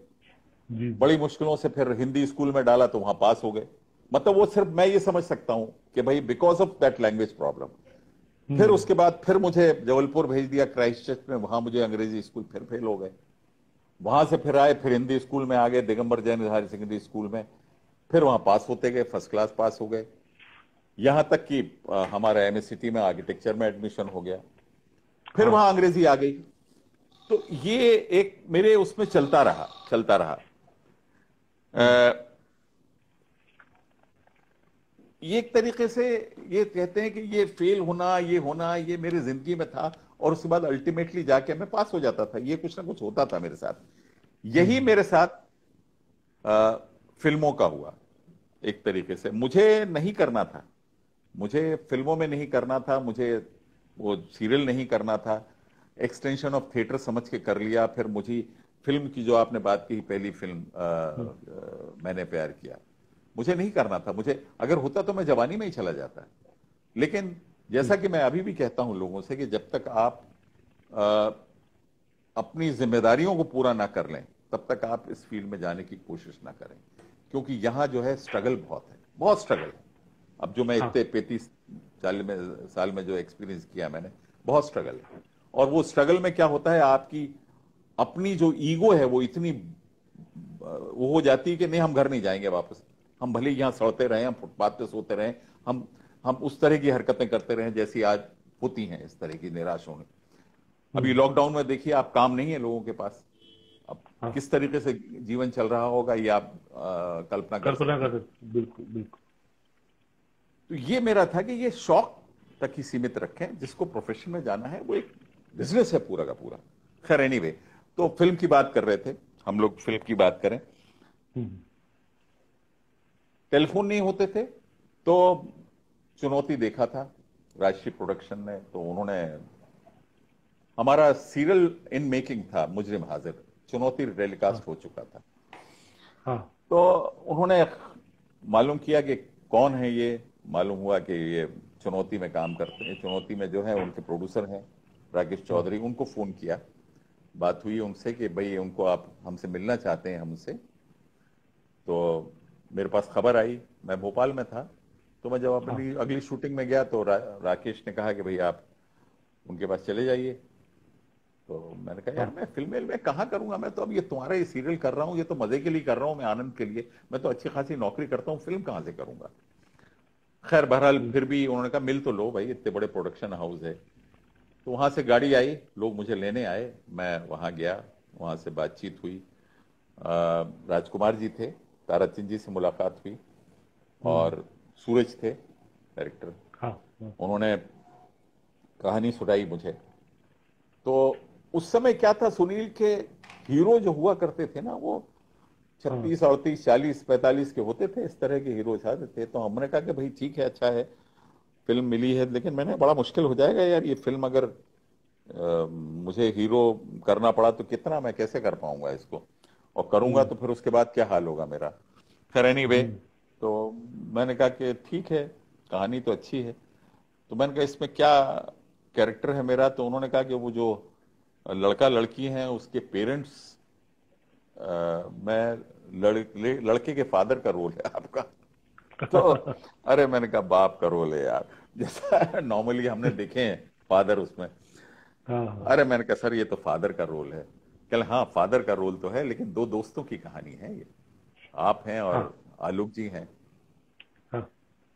Speaker 1: जी जी।
Speaker 2: बड़ी मुश्किलों से फिर हिंदी स्कूल में डाला तो वहां पास हो गए। मतलब वो सिर्फ मैं ये समझ सकता हूं कि भाई because of that language problem. फिर
Speaker 1: हम्म।
Speaker 2: उसके बाद फिर मुझे जबलपुर भेज दिया क्राइस्ट चर्च में, वहां मुझे अंग्रेजी स्कूल, फिर फेल हो गए। वहां से फिर आए, फिर हिंदी स्कूल में आ गए, Digambar Jain higher secondary school में। फिर वहां पास होते गए, फर्स्ट क्लास पास हो गए। यहां तक कि हमारा एमएससीटी में आर्किटेक्चर में एडमिशन हो गया। फिर
Speaker 1: हाँ
Speaker 2: वहां अंग्रेजी आ गई। तो ये एक मेरे उसमें चलता रहा, चलता रहा। ये एक तरीके से ये कहते हैं कि ये फेल होना, ये होना, ये मेरी जिंदगी में था। और उसके बाद अल्टीमेटली जाके मैं पास हो जाता था, ये कुछ ना कुछ होता था मेरे साथ। यही
Speaker 1: हम्म।
Speaker 2: मेरे साथ अ, फिल्मों का हुआ। एक तरीके से मुझे नहीं करना था, मुझे फिल्मों में नहीं करना था, मुझे वो सीरियल नहीं करना था। एक्सटेंशन ऑफ थिएटर समझ के कर लिया। फिर मुझे फिल्म की जो आपने बात की, पहली फिल्म
Speaker 1: हम्म।
Speaker 2: मैंने प्यार किया, मुझे नहीं करना था। मुझे अगर होता तो मैं जवानी में ही चला जाता। लेकिन जैसा
Speaker 1: जी।
Speaker 2: कि मैं अभी भी कहता हूं लोगों से कि जब तक आप अ, अपनी जिम्मेदारियों को पूरा ना कर लें, तब तक आप इस फील्ड में जाने की कोशिश ना करें। क्योंकि यहां जो है स्ट्रगल बहुत है, बहुत स्ट्रगल है। अब जो मैं
Speaker 1: हाँ।
Speaker 2: इतने 35 साल में जो एक्सपीरियंस किया मैंने, बहुत स्ट्रगल है। और वो स्ट्रगल में क्या होता है, आपकी अपनी जो ईगो है वो इतनी वो हो जाती है कि नहीं, हम घर नहीं जाएंगे वापस। हम भले ही यहाँ सड़ते रहे, हम फुटपाथ पे सोते रहे, हम उस तरह की हरकतें करते रहे जैसी आज होती हैं, इस तरह की निराश होने। अभी
Speaker 1: हम्म।
Speaker 2: लॉकडाउन में देखिए आप, काम नहीं है लोगों के पास। अब
Speaker 1: हाँ,
Speaker 2: किस तरीके से जीवन चल रहा होगा ये आप कल्पना कर
Speaker 1: कल्पना
Speaker 2: सकते
Speaker 1: कर
Speaker 2: हैं।
Speaker 1: सकते, बिल्कुल बिल्कुल।
Speaker 2: तो ये मेरा था कि ये शौक तक ही सीमित रखें, जिसको प्रोफेशन में जाना है वो एक बिजनेस है पूरा का पूरा। खैर एनीवे, तो फिल्म की बात कर रहे थे हम लोग, फिल्म की बात करें।
Speaker 1: हम्म।
Speaker 2: टेलीफोन नहीं होते थे तो चुनौती देखा था राष्ट्रीय प्रोडक्शन ने। तो उन्होंने, हमारा सीरियल इन मेकिंग था मुजरिम हाजिर, चुनौती
Speaker 1: हाँ
Speaker 2: टेलीकास्ट हो चुका था।
Speaker 1: हाँ
Speaker 2: तो उन्होंने मालूम किया कि कौन है ये। मालूम हुआ कि ये चुनौती में काम करते हैं, चुनौती में जो है उनके प्रोड्यूसर हैं राकेश
Speaker 1: हाँ
Speaker 2: चौधरी। उनको फोन किया, बात हुई उनसे कि भाई उनको आप हमसे मिलना चाहते हैं हमसे। तो मेरे पास खबर आई, मैं भोपाल में था। तो मैं जब
Speaker 1: हाँ।
Speaker 2: अपनी अगली शूटिंग में गया तो राकेश ने कहा कि भाई आप उनके पास चले जाइए। तो मैंने कहा यार
Speaker 1: हाँ।
Speaker 2: मैं फिल्म में कहाँ करूंगा, मैं तो अब ये तुम्हारा ये सीरियल कर रहा हूँ, ये तो मजे के लिए कर रहा हूँ, मैं आनंद के लिए। मैं तो अच्छी खासी नौकरी करता हूँ, फिल्म कहाँ से करूंगा। खैर बहरहाल
Speaker 1: हम्म।
Speaker 2: फिर भी उन्होंने कहा मिल तो लो भाई, इतने बड़े प्रोडक्शन हाउस है। तो वहां से गाड़ी आई, लोग मुझे लेने आए, मैं वहां गया, वहां से बातचीत हुई। राजकुमार जी थे, ताराचंद जी से मुलाकात हुई।
Speaker 1: हम्म।
Speaker 2: और सूरज थे डायरेक्टर,
Speaker 1: हाँ हाँ।
Speaker 2: उन्होंने कहानी सुनाई मुझे। तो उस समय क्या था, सुनील के हीरो जो हुआ करते थे ना, वो
Speaker 1: हाँ।
Speaker 2: 36 38 40 45 के होते थे, इस तरह के हीरो आते थे। तो हमने कहा कि भाई ठीक है, अच्छा है, फिल्म मिली है, लेकिन मैंने बड़ा मुश्किल हो जाएगा यार ये फिल्म, अगर मुझे हीरो करना पड़ा तो कितना, मैं कैसे कर पाऊंगा इसको, और करूंगा
Speaker 1: हम्म।
Speaker 2: तो फिर उसके बाद क्या हाल होगा मेरा। खैर एनीवे,
Speaker 1: हम्म।
Speaker 2: तो मैंने कहा कि ठीक है, कहानी तो अच्छी है। तो मैंने कहा इसमें क्या कैरेक्टर है मेरा। तो उन्होंने कहा कि वो जो लड़का लड़की हैं उसके पेरेंट्स, मैं लड़के के फादर का रोल है आपका। तो अरे मैंने कहा बाप का रोल है यार, जैसा नॉर्मली हमने देखे हैं फादर उसमें।
Speaker 1: हाँ हाँ।
Speaker 2: अरे मैंने कहा सर ये तो फादर का रोल है। कल हाँ फादर का रोल तो है, लेकिन दो दोस्तों की कहानी है ये, आप हैं और
Speaker 1: हाँ
Speaker 2: आलोक जी हैं।
Speaker 1: हाँ।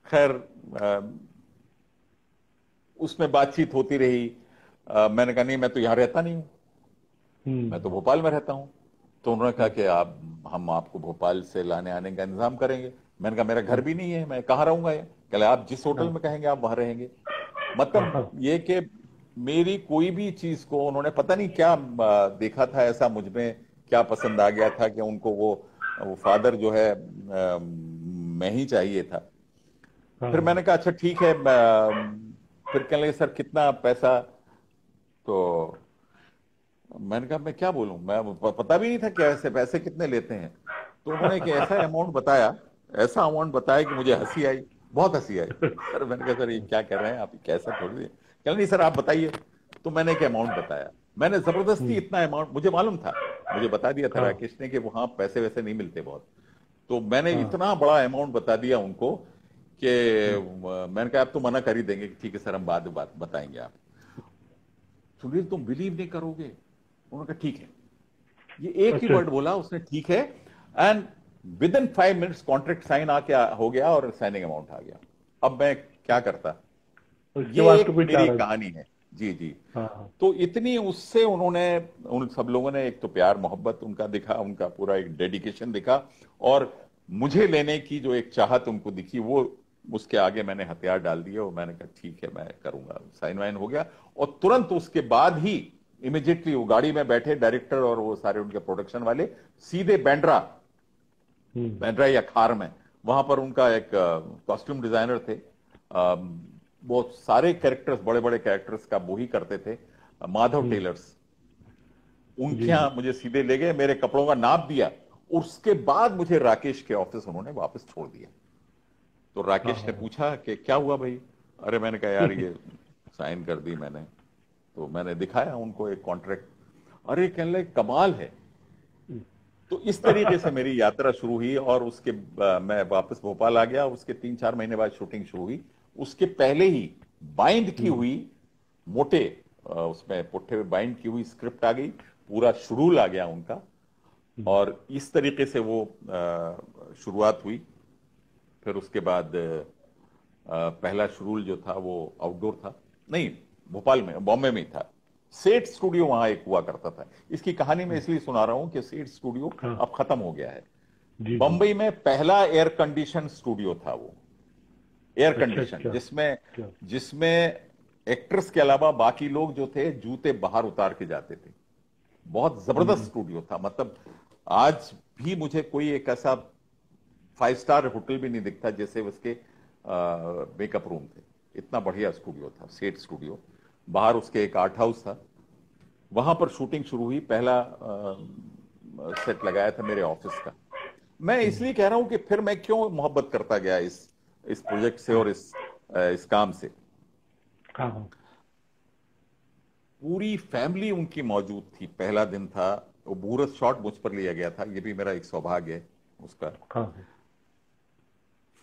Speaker 2: खैर उसमें बातचीत होती रही। मैंने कहा नहीं मैं तो यहाँ रहता नहीं हूँ, मैं तो
Speaker 1: हम्म।
Speaker 2: भोपाल में रहता हूँ। तो उन्होंने कहा
Speaker 1: हाँ
Speaker 2: कि आप हम आपको भोपाल से लाने आने का इंतजाम करेंगे। मैंने कहा मेरा घर भी नहीं है, मैं कहाँ रहूंगा? ये कहले आप जिस होटल में कहेंगे आप वहां रहेंगे। मतलब ये कि मेरी कोई भी चीज को उन्होंने पता नहीं क्या देखा था ऐसा मुझ में, क्या पसंद आ गया था कि उनको वो फादर जो है मैं ही चाहिए था। फिर मैंने कहा अच्छा ठीक है। फिर कहने लगे सर कितना पैसा? तो मैंने कहा मैं क्या बोलूं, मैं पता भी नहीं था क्या ऐसे पैसे कितने लेते हैं। तो उन्होंने एक ऐसा अमाउंट बताया, ऐसा अमाउंट बताया कि मुझे हंसी आई, बहुत हंसी आई। सर मैंने कहा सर ये क्या कर रहे हैं आप, कैसा थोड़ी है। कह नहीं सर आप बताइए। तो मैंने एक अमाउंट बताया, मैंने जबरदस्ती इतना अमाउंट, मुझे मालूम था, मुझे बता दिया था राकेश ने कि वहां पैसे वैसे नहीं मिलते बहुत। तो मैंने इतना बड़ा अमाउंट बता दिया उनको कि मैंने कहा आप तो मना कर ही देंगे, ठीक है सर हम बाद में बात बताएंगे आप। सुनील तुम बिलीव नहीं करोगे, उन्होंने कहा ठीक है। ये एक ही वर्ड बोला उसने, ठीक है, and within 5 minutes contract sign आके हो गया और साइनिंग अमाउंट आ गया। अब मैं क्या करता? ये एक मेरी कहानी है। जी जी। तो इतनी उससे उन्होंने, उन सब लोगों ने एक तो प्यार मोहब्बत उनका दिखा, उनका पूरा एक डेडिकेशन दिखा, और मुझे लेने की जो एक चाहत उनको दिखी, वो उसके आगे मैंने हथियार डाल दिए और मैंने कहा ठीक है मैं करूंगा। साइन वाइन हो गया और तुरंत उसके बाद ही इमीडिएटली वो गाड़ी में बैठे डायरेक्टर और वो सारे उनके प्रोडक्शन वाले सीधे बांद्रा, बांद्रा या खार में, वहां पर उनका एक कॉस्ट्यूम डिजाइनर थे, बहुत सारे कैरेक्टर्स, बड़े बड़े कैरेक्टर्स का वो ही करते थे, माधव टेलर्स, उनके यहां मुझे सीधे ले गए, मेरे कपड़ों का नाप दिया, उसके बाद मुझे राकेश के ऑफिस उन्होंने वापस छोड़ दिया। तो राकेश ने पूछा कि क्या हुआ भाई? अरे मैंने कहा यार ये साइन कर दी मैंने। तो मैंने दिखाया उनको एक कॉन्ट्रैक्ट। अरे कहने लगे कमाल है। तो इस तरीके से मेरी यात्रा शुरू हुई और उसके मैं वापस भोपाल आ गया। उसके 3-4 महीने बाद शूटिंग शुरू हुई। उसके पहले ही बाइंड की हुई मोटे, उसमें पुट्ठे में बाइंड की हुई स्क्रिप्ट आ गई, पूरा शेड्यूल आ गया उनका, और इस तरीके से वो शुरुआत हुई। फिर उसके बाद पहला शेड्यूल जो था वो आउटडोर था, नहीं भोपाल में, बॉम्बे में था। सेठ स्टूडियो वहां एक हुआ करता था। इसकी कहानी मैं इसलिए सुना रहा हूं कि सेठ स्टूडियो अब खत्म हो गया है। बंबई में पहला एयर कंडीशन स्टूडियो था वो, एयर कंडीशन, जिसमें एक्ट्रेस के अलावा बाकी लोग जो थे जूते बाहर उतार के जाते थे। बहुत जबरदस्त स्टूडियो था। मतलब आज भी मुझे कोई एक ऐसा 5 स्टार होटल भी नहीं दिखता जैसे उसके मेकअप रूम थे। इतना बढ़िया स्टूडियो था सेठ स्टूडियो। बाहर उसके एक आर्ट हाउस था, वहां पर शूटिंग शुरू हुई। पहला सेट लगाया था मेरे ऑफिस का। मैं इसलिए कह रहा हूं कि फिर मैं क्यों मोहब्बत करता गया इस प्रोजेक्ट से और इस काम से। पूरी फैमिली उनकी मौजूद थी। पहला दिन था, वो मुहूर्त शॉट मुझ पर लिया गया था, ये भी मेरा एक सौभाग्य है उसका।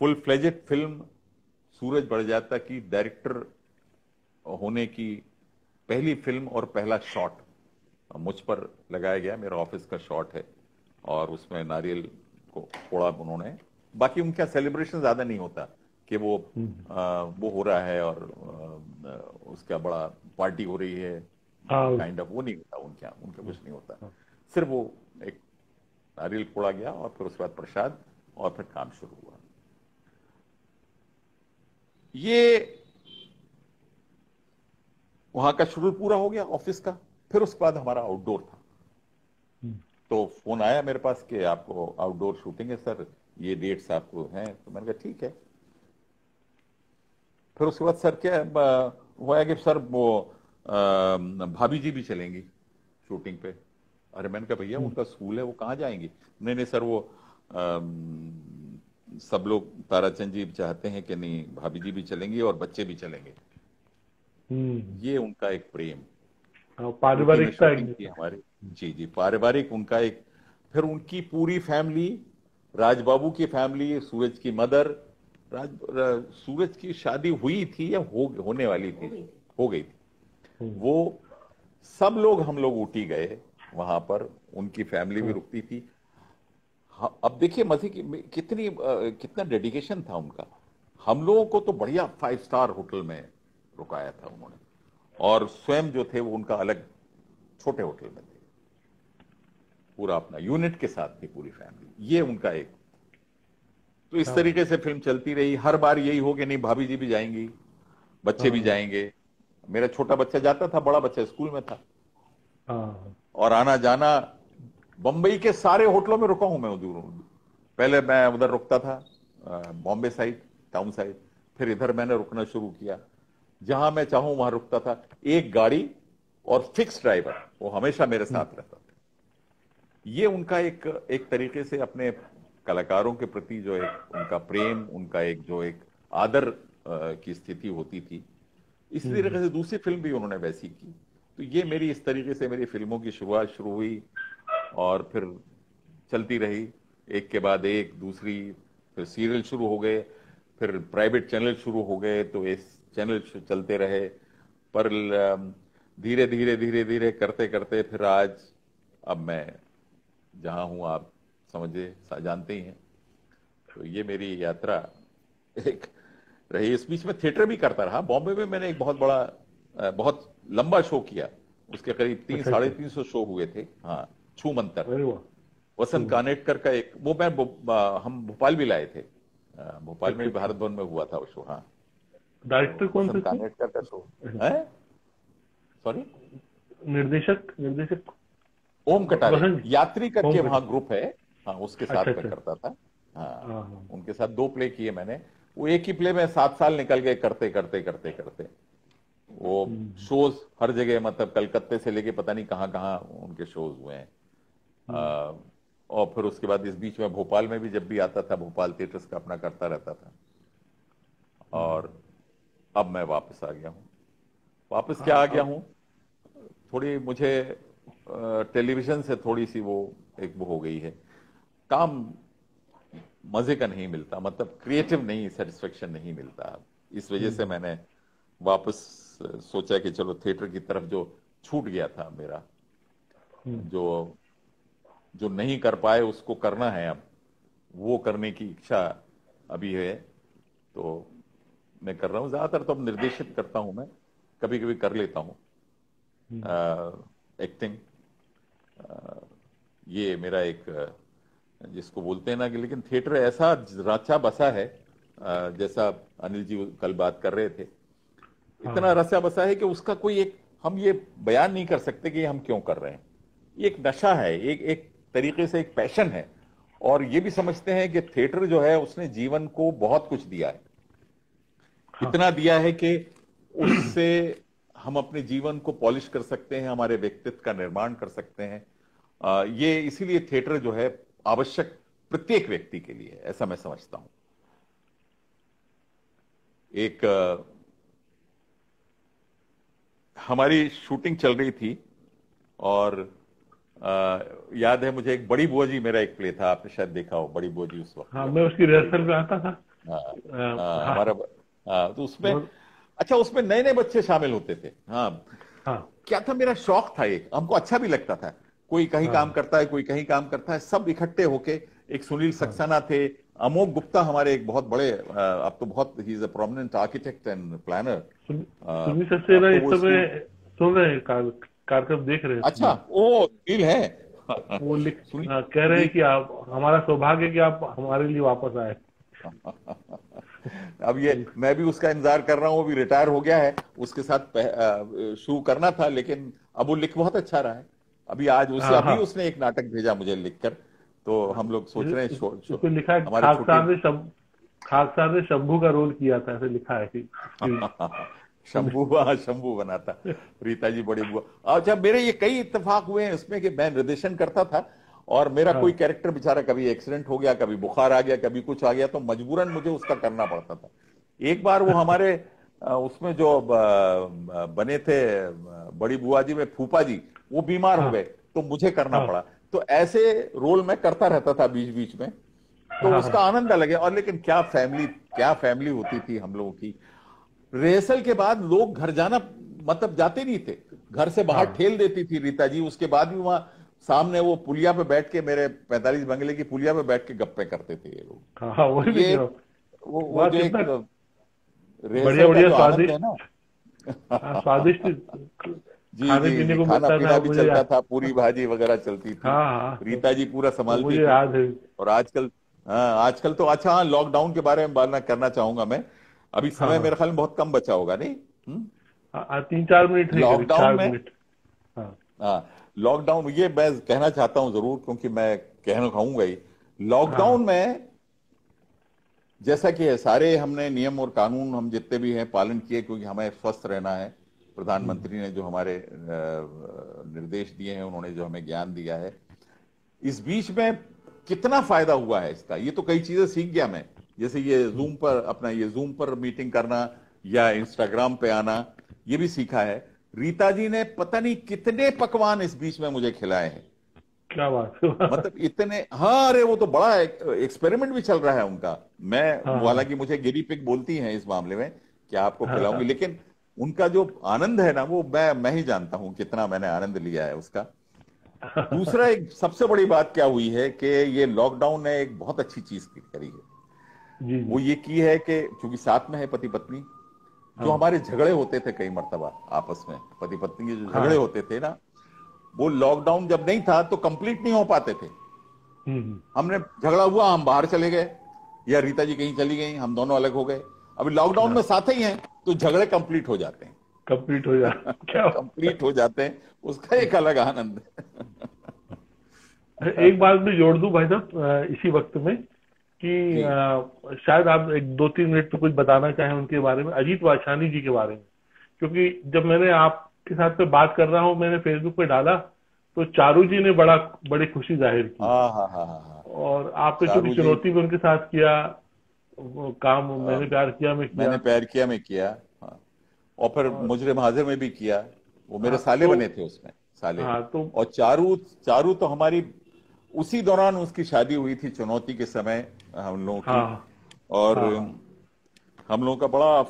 Speaker 2: फुल फ्लेजेड फिल्म सूरज बड़जात्या की डायरेक्टर होने की पहली फिल्म और पहला शॉट मुझ पर लगाया गया। मेरा ऑफिस का शॉट है और उसमें नारियल को फोड़ा उन्होंने। बाकी उनका सेलिब्रेशन ज्यादा नहीं होता कि वो हो रहा है और उसका बड़ा पार्टी हो रही है, काइंड ऑफ, वो नहीं होता उनके यहाँ। उनका कुछ नहीं होता, सिर्फ वो एक नारियल फोड़ा गया और फिर उसके बाद प्रसाद और फिर काम शुरू हुआ। ये वहां का शेड्यूल पूरा हो गया ऑफिस का। फिर उसके बाद हमारा आउटडोर था। तो फोन आया मेरे पास कि आपको आउटडोर शूटिंग है सर, ये डेट्स आपको हैं। तो मैंने कहा ठीक है। फिर उसके बाद सर क्या हुआ कि सर वो भाभी जी भी चलेंगी शूटिंग पे। अरे मैंने कहा भैया उनका स्कूल है, वो कहाँ जाएंगी? नहीं नहीं सर, वो सब लोग, ताराचंद जी चाहते हैं कि नहीं भाभी जी भी चलेंगी और बच्चे भी चलेंगे। ये उनका एक प्रेम,
Speaker 1: पारिवारिकता
Speaker 2: की हमारे। जी जी, पारिवारिक उनका एक। फिर उनकी पूरी फैमिली, राजबाबू की फैमिली, सूरज की मदर, सूरज की शादी हुई थी या होने वाली थी, हो गई थी। वो सब लोग, हम लोग ऊटी गए वहां पर, उनकी फैमिली भी रुकती थी। अब देखिए मजे की कितना डेडिकेशन था उनका। हम लोगों को तो बढ़िया 5 स्टार होटल में रुकाया था उन्होंने, और स्वयं जो थे वो उनका अलग छोटे होटल में थे। पूरा अपना यूनिट के साथ थी पूरी फैमिली, ये उनका एक। तो इस
Speaker 1: हाँ
Speaker 2: तरीके से फिल्म चलती रही। हर बार यही हो कि नहीं भाभी जी भी जाएंगी, बच्चे भी
Speaker 1: हाँ
Speaker 2: जाएंगे। मेरा छोटा बच्चा जाता था, बड़ा बच्चा स्कूल में था,
Speaker 1: हाँ।
Speaker 2: और आना जाना। बंबई के सारे होटलों में रुका हूं मैं उधर। पहले मैं उधर रुकता था, बॉम्बे साइड, टाउन साइड। फिर इधर मैंने रुकना शुरू किया, जहां मैं चाहूं वहां रुकता था। एक गाड़ी और फिक्स ड्राइवर, वो हमेशा मेरे
Speaker 1: हम्म,
Speaker 2: साथ रहता था। ये उनका एक एक तरीके से अपने कलाकारों के प्रति जो एक उनका प्रेम, उनका एक जो एक आदर की स्थिति होती थी। इसी तरीके से दूसरी फिल्म भी उन्होंने वैसी की। तो ये मेरी इस तरीके से मेरी फिल्मों की शुरुआत शुरू हुई, और फिर चलती रही, एक के बाद एक दूसरी। फिर सीरियल शुरू हो गए, फिर प्राइवेट चैनल शुरू हो गए, तो इस चैनल चलते रहे। पर धीरे धीरे धीरे धीरे करते करते फिर आज, अब मैं जहां हूं आप समझे जानते ही हैं। तो ये मेरी यात्रा एक रही। इस बीच में थिएटर भी करता रहा। बॉम्बे में मैंने एक बहुत बड़ा बहुत लंबा शो किया, उसके करीब तीन
Speaker 1: अच्छा
Speaker 2: साढ़े
Speaker 1: अच्छा।
Speaker 2: 300 शो हुए थे। हाँ, छू मंतर,
Speaker 1: अरे वाह।
Speaker 2: वसंत कानेटकर का एक, वो मैं हम भोपाल भी लाए थे। भोपाल में
Speaker 1: अच्छा
Speaker 2: भी
Speaker 1: अच्छा।
Speaker 2: भारत भवन में हुआ था वो शो। हाँ,
Speaker 1: डायरेक्टर
Speaker 2: तो
Speaker 1: कौन थे
Speaker 2: वसंत
Speaker 1: इसमें?
Speaker 2: कानेटकर का शो है। सॉरी,
Speaker 1: निर्देशक निर्देशक
Speaker 2: ओम कटारे,
Speaker 1: वसंत।
Speaker 2: यात्री करके
Speaker 1: ओम
Speaker 2: वहां
Speaker 1: कटा।
Speaker 2: ग्रुप है। हाँ, उसके
Speaker 1: अच्छा
Speaker 2: साथ मैं
Speaker 1: अच्छा।
Speaker 2: करता था। हाँ,
Speaker 1: हाँ हाँ।
Speaker 2: उनके साथ 2 प्ले किए मैंने। वो एक ही प्ले में 7 साल निकल गए करते करते करते करते। वो
Speaker 1: हम्म,
Speaker 2: शोज हर जगह, मतलब कलकत्ते से लेके पता नहीं कहाँ कहाँ उनके शोज हुए हैं।
Speaker 1: हम्म,
Speaker 2: और फिर उसके बाद इस बीच में भोपाल में भी जब भी आता था, भोपाल थिएटर्स का अपना करता रहता था।
Speaker 1: हम्म।
Speaker 2: और अब मैं वापस आ गया हूँ। वापस क्या आ
Speaker 1: हाँ
Speaker 2: गया
Speaker 1: अब।
Speaker 2: हूँ, थोड़ी मुझे टेलीविजन से थोड़ी सी वो एक वो हो गई है। काम मजे का नहीं मिलता, मतलब क्रिएटिव नहीं, सेटिस्फेक्शन नहीं मिलता। इस वजह से
Speaker 1: हम्म,
Speaker 2: मैंने वापस सोचा कि चलो थिएटर की तरफ जो छूट गया था मेरा,
Speaker 1: हम्म,
Speaker 2: जो जो नहीं कर पाए उसको करना है अब, वो करने की इच्छा अभी है। तो मैं कर रहा हूँ। ज्यादातर तो अब निर्देशित करता हूँ मैं, कभी कभी कर लेता हूँ
Speaker 1: हम्म।
Speaker 2: एक्टिंग। ये मेरा एक जिसको बोलते हैं ना कि, लेकिन थिएटर ऐसा राचा बसा है, जैसा अनिल जी कल बात कर रहे थे, इतना
Speaker 1: हाँ
Speaker 2: रचा बसा है कि उसका कोई एक, हम ये बयान नहीं कर सकते कि हम क्यों कर रहे हैं। ये एक नशा है, एक एक तरीके से एक पैशन है। और ये भी समझते हैं कि थिएटर जो है उसने जीवन को बहुत कुछ दिया है।
Speaker 1: हाँ।
Speaker 2: इतना दिया है कि उससे हम अपने जीवन को पॉलिश कर सकते हैं, हमारे व्यक्तित्व का निर्माण कर सकते हैं। ये इसीलिए थिएटर जो है आवश्यक प्रत्येक व्यक्ति के लिए है, ऐसा मैं समझता हूं। एक हमारी शूटिंग चल रही थी, और याद है मुझे, एक बड़ी बुआ जी मेरा एक प्ले था, आपने शायद देखा हो बड़ी बुआ जी उस वक्त
Speaker 1: हाँ
Speaker 2: हुआ
Speaker 1: मैं
Speaker 2: करती
Speaker 1: उसकी
Speaker 2: थी, बड़ी
Speaker 1: रिहर्सल
Speaker 2: बुआ
Speaker 1: में
Speaker 2: जी।
Speaker 1: आता था।
Speaker 2: हाँ,
Speaker 1: हाँ
Speaker 2: हमारा तो उसमें,
Speaker 1: बहुत।
Speaker 2: अच्छा, उसमें नए नए बच्चे शामिल होते थे। हाँ,
Speaker 1: हाँ
Speaker 2: क्या था, मेरा शौक था, एक हमको अच्छा भी लगता था। कोई कहीं काम
Speaker 1: हाँ
Speaker 2: करता है, कोई कहीं काम करता है, सब इकट्ठे होके। एक सुनील
Speaker 1: हाँ।
Speaker 2: सक्सेना थे, अमोक गुप्ता हमारे एक बहुत बड़े, अब तो बहुत, ही is a prominent architect and planner.
Speaker 1: Sunil Saxena
Speaker 2: तो
Speaker 1: इस
Speaker 2: वो
Speaker 1: समय
Speaker 2: स्कूल,
Speaker 1: सुन रहे हैं, कार्यक्रम देख रहे हैं
Speaker 2: अच्छा,
Speaker 1: सुनील।
Speaker 2: ओ दिल है।
Speaker 1: वो
Speaker 2: सुनील
Speaker 1: कह रहे हैं
Speaker 2: जी।
Speaker 1: कि आप, हमारा सौभाग्य है कि आप हमारे लिए वापस आए।
Speaker 2: अब ये मैं भी उसका इंतजार कर रहा हूँ, वो भी रिटायर हो गया है। उसके साथ शुरू करना था, लेकिन अब वो लिख बहुत अच्छा रहा है। अभी आज उसे,
Speaker 1: हाँ
Speaker 2: अभी
Speaker 1: हाँ।
Speaker 2: उसने एक नाटक भेजा मुझे लिखकर। तो हम लोग सोच रहे हैं
Speaker 1: इसको लिखा है
Speaker 2: हमारे छोटे
Speaker 1: खाकसार ने शंभू का रोल किया था, ऐसे लिखा है कि
Speaker 2: शंभू, हाँ शंभू बना था, रीता जी बड़ी बुआ। अच्छा, मेरे ये कई इत्तेफाक हुए हैं इसमें कि मैं निर्देशन करता था, और मेरा कोई
Speaker 1: हाँ
Speaker 2: कैरेक्टर बेचारा कभी एक्सीडेंट हो गया, कभी बुखार आ गया, कभी कुछ आ गया, तो मजबूरन मुझे उसका करना पड़ता था। एक बार वो हमारे उसमें जो बने थे, बड़ी बुआ जी में फूफा जी, वो बीमार हो
Speaker 1: हाँ
Speaker 2: गए, तो मुझे करना
Speaker 1: हाँ
Speaker 2: पड़ा। तो ऐसे रोल मैं करता रहता था बीच बीच में, तो
Speaker 1: हाँ
Speaker 2: उसका
Speaker 1: हाँ
Speaker 2: आनंद अलग है। और लेकिन क्या फैमिली होती थी हम लोगों की। रिहर्सल के बाद लोग घर जाना, मतलब जाते नहीं थे, घर से बाहर
Speaker 1: हाँ
Speaker 2: ठेल देती थी रीता जी। उसके बाद भी वहां सामने वो पुलिया पे बैठ के, मेरे 45 बंगले की पुलिया पे बैठ के गप्पे करते थे ये लोग।
Speaker 1: हाँ हाँ,
Speaker 2: तो
Speaker 1: वही भी
Speaker 2: ये
Speaker 1: कह रहा हूँ।
Speaker 2: वो
Speaker 1: वाह
Speaker 2: जो
Speaker 1: कितना
Speaker 2: एक
Speaker 1: बढ़िया
Speaker 2: रिहर्सल का
Speaker 1: बढ़िया
Speaker 2: जो आनंद है
Speaker 1: स्वादिष्ट।
Speaker 2: ना।
Speaker 1: हाँ, स्वादिष्ट
Speaker 2: जी
Speaker 1: खाने
Speaker 2: जी
Speaker 1: पीने
Speaker 2: जी,
Speaker 1: को
Speaker 2: खाना
Speaker 1: मिलता था
Speaker 2: पीना भी
Speaker 1: मुझे।
Speaker 2: चलता था, पूरी भाजी वगैरह चलती थी,
Speaker 1: हाँ हाँ,
Speaker 2: रीता जी पूरा
Speaker 1: तो
Speaker 2: संभालती
Speaker 1: मुझे
Speaker 2: थी।
Speaker 1: याद है।
Speaker 2: और आजकल, हाँ आजकल तो, अच्छा हाँ, लॉकडाउन के बारे में बात ना करना चाहूंगा मैं। अभी
Speaker 1: हाँ
Speaker 2: समय मेरे
Speaker 1: हाँ
Speaker 2: ख्याल में बहुत कम बचा होगा, नहीं?
Speaker 1: हाँ हाँ, 3-4 मिनट है, करीब
Speaker 2: लॉकडाउन
Speaker 1: चार
Speaker 2: में,
Speaker 1: मिनट हाँ
Speaker 2: हाँ, लॉकडाउन ये मैं कहना चाहता हूं जरूर, क्योंकि मैं कहना कहूंगा ही। लॉकडाउन
Speaker 1: हाँ।
Speaker 2: में जैसा कि है, सारे हमने नियम और कानून हम जितने भी हैं पालन किए, क्योंकि हमें स्वस्थ रहना है।
Speaker 1: हम्म,
Speaker 2: प्रधानमंत्री ने जो हमारे निर्देश दिए हैं, उन्होंने जो हमें ज्ञान दिया है, इस बीच में कितना फायदा हुआ है इसका, ये तो कई चीजें सीख गया मैं। जैसे ये
Speaker 1: हम्म,
Speaker 2: जूम पर मीटिंग करना, या इंस्टाग्राम पे आना, ये भी सीखा है। रीता जी ने पता नहीं कितने पकवान इस बीच में मुझे खिलाए हैं।
Speaker 1: क्या बात है। हाँ
Speaker 2: मतलब इतने, हाँ, अरे वो तो बड़ा एक्सपेरिमेंट भी चल रहा है उनका। मैं,
Speaker 1: हाँ
Speaker 2: हालांकि मुझे गिरी पिग बोलती हैं इस मामले में कि आपको
Speaker 1: हाँ
Speaker 2: खिलाऊंगी,
Speaker 1: हाँ
Speaker 2: लेकिन उनका जो आनंद है ना, वो मैं ही जानता हूं कितना मैंने आनंद लिया है उसका। दूसरा, एक सबसे बड़ी बात क्या हुई है कि ये लॉकडाउन ने एक बहुत अच्छी चीज करी है।
Speaker 1: जी
Speaker 2: वो
Speaker 1: जी।
Speaker 2: ये की है कि चूंकि साथ में है पति पत्नी, जो
Speaker 1: हाँ
Speaker 2: हमारे झगड़े होते थे कई मर्तबा आपस में, पति पत्नी के जो झगड़े
Speaker 1: हाँ।
Speaker 2: होते थे ना, वो लॉकडाउन जब नहीं था तो कंप्लीट नहीं हो पाते थे।
Speaker 1: हम्म।
Speaker 2: हमने झगड़ा हुआ, हम बाहर चले गए, या रीता जी कहीं चली गई, हम दोनों अलग हो गए। अभी लॉकडाउन में
Speaker 1: हाँ,
Speaker 2: साथ ही हैं, तो झगड़े कंप्लीट हो जाते हैं।
Speaker 1: कंप्लीट हो जा। क्या
Speaker 2: कंप्लीट हो जाते हैं, उसका एक अलग आनंद है।
Speaker 1: एक बात भी जोड़ दूं भाई साहब, इसी वक्त में कि
Speaker 2: जी,
Speaker 1: शायद आप 1-2-3 मिनट तो कुछ बताना चाहें उनके बारे में, अजीत वाछानी जी के बारे में। क्योंकि जब मैंने आपके साथ में बात कर रहा हूँ, मैंने फेसबुक पे डाला, तो चारू जी ने बड़ी खुशी जाहिर की।
Speaker 2: हाँ हाँ हाँ हाँ हाँ।
Speaker 1: और आपने चूंकि
Speaker 2: चारू जी,
Speaker 1: चुनौती भी उनके साथ किया, वो काम
Speaker 2: अ,
Speaker 1: मैंने प्यार किया में
Speaker 2: मैंने
Speaker 1: किया।
Speaker 2: प्यार किया में किया, हाँ। और फिर
Speaker 1: और
Speaker 2: मुजरिम हाजिर में भी किया। वो मेरे
Speaker 1: हाँ
Speaker 2: साले
Speaker 1: तो
Speaker 2: बने थे उसमें, साले।
Speaker 1: हाँ तो
Speaker 2: और चारू, चारू तो हमारी उसी दौरान उसकी शादी हुई थी, चुनौती के समय हम लोगों की।
Speaker 1: हाँ
Speaker 2: और
Speaker 1: हाँ हाँ
Speaker 2: हम लोगों का बड़ा,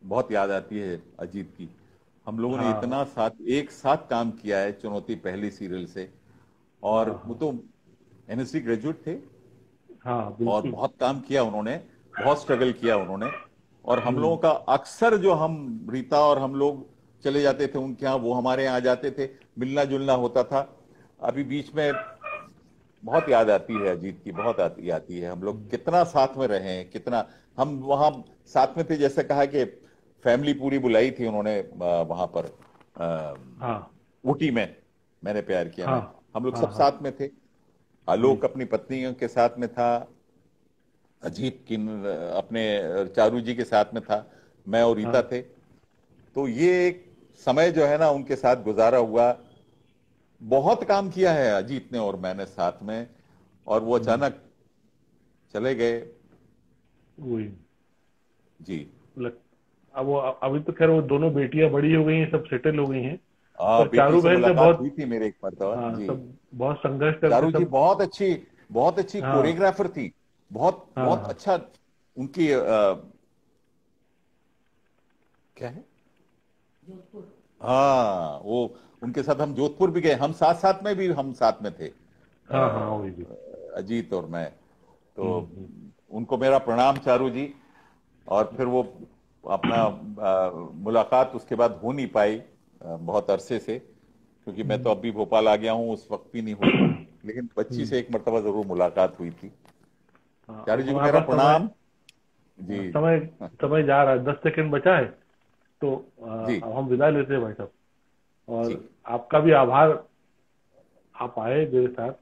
Speaker 2: बहुत याद आती है अजीत की। हम लोगों ने
Speaker 1: हाँ
Speaker 2: इतना साथ, एक साथ काम किया है चुनौती पहली सीरियल से। और
Speaker 1: हाँ
Speaker 2: वो
Speaker 1: हाँ
Speaker 2: तो एमएससी ग्रेजुएट थे,
Speaker 1: हाँ
Speaker 2: और
Speaker 1: बिल्कुल।
Speaker 2: बहुत काम किया उन्होंने, बहुत स्ट्रगल किया उन्होंने। और हम लोगों
Speaker 1: हम्म।
Speaker 2: का अक्सर, जो हम, रीता और हम लोग चले जाते थे उनके यहाँ, वो हमारे यहाँ आ जाते थे, मिलना जुलना होता था। अभी बीच में बहुत याद आती है अजीत की, बहुत आती है। हम लोग कितना साथ में रहे हैं, कितना हम वहाँ साथ में थे। जैसे कहा कि फैमिली पूरी बुलाई थी उन्होंने वहां पर,
Speaker 1: हाँ
Speaker 2: ऊटी में, मैंने प्यार किया
Speaker 1: हाँ
Speaker 2: मैं, हम लोग
Speaker 1: हाँ
Speaker 2: सब
Speaker 1: हाँ
Speaker 2: साथ में थे।
Speaker 1: जी।
Speaker 2: आलोक अपनी पत्नी के साथ में था, अजीत की अपने चारू जी के साथ में था, मैं और रीता
Speaker 1: हाँ
Speaker 2: थे। तो ये एक समय जो है ना उनके साथ गुजारा हुआ, बहुत काम किया है अजीत ने और मैंने साथ में। और वो
Speaker 1: हम्म,
Speaker 2: अचानक चले गए।
Speaker 1: वही
Speaker 2: जी,
Speaker 1: लग अब वो, अभी तो खैर वो दोनों बेटियां बड़ी हो गई हैं, सब सेटल हो गई हैं।
Speaker 2: हाँ,
Speaker 1: पर
Speaker 2: बेटी
Speaker 1: चारू
Speaker 2: से
Speaker 1: बहन ने
Speaker 2: मुलाकात हुई
Speaker 1: बहुत,
Speaker 2: थी मेरे एक मरतबा
Speaker 1: हाँ
Speaker 2: जी।
Speaker 1: सब बहुत संघर्ष करके
Speaker 2: चारू जी
Speaker 1: सब।
Speaker 2: बहुत अच्छी
Speaker 1: हाँ
Speaker 2: कोरियोग्राफर थी, बहुत
Speaker 1: हाँ
Speaker 2: बहुत
Speaker 1: हाँ
Speaker 2: अच्छा। उनकी क्या है, हाँ, वो उनके साथ हम जोधपुर भी गए, हम साथ साथ में भी, हम साथ में थे,
Speaker 1: हाँ हाँ वही भी।
Speaker 2: अजीत और मैं। तो
Speaker 1: हम्म।
Speaker 2: उनको मेरा प्रणाम, चारू जी। और फिर वो अपना मुलाकात उसके बाद हो नहीं पाई, बहुत अरसे से, क्योंकि मैं तो
Speaker 1: हम्म,
Speaker 2: अभी भोपाल आ गया हूँ, उस वक्त भी नहीं हुई। लेकिन बच्ची
Speaker 1: हम्म,
Speaker 2: से एक मरतबा जरूर मुलाकात हुई थी।
Speaker 1: हाँ
Speaker 2: चारू
Speaker 1: अब
Speaker 2: जी को
Speaker 1: हमारे
Speaker 2: मेरा
Speaker 1: पास समय,
Speaker 2: प्रणाम। जी
Speaker 1: समय समय जा रहा है, 10 सेकंड बचा है। तो
Speaker 2: जी
Speaker 1: अब हम विदा लेते हैं भाई साहब।
Speaker 2: जी।
Speaker 1: और आपका भी आभार, आप आए मेरे साथ।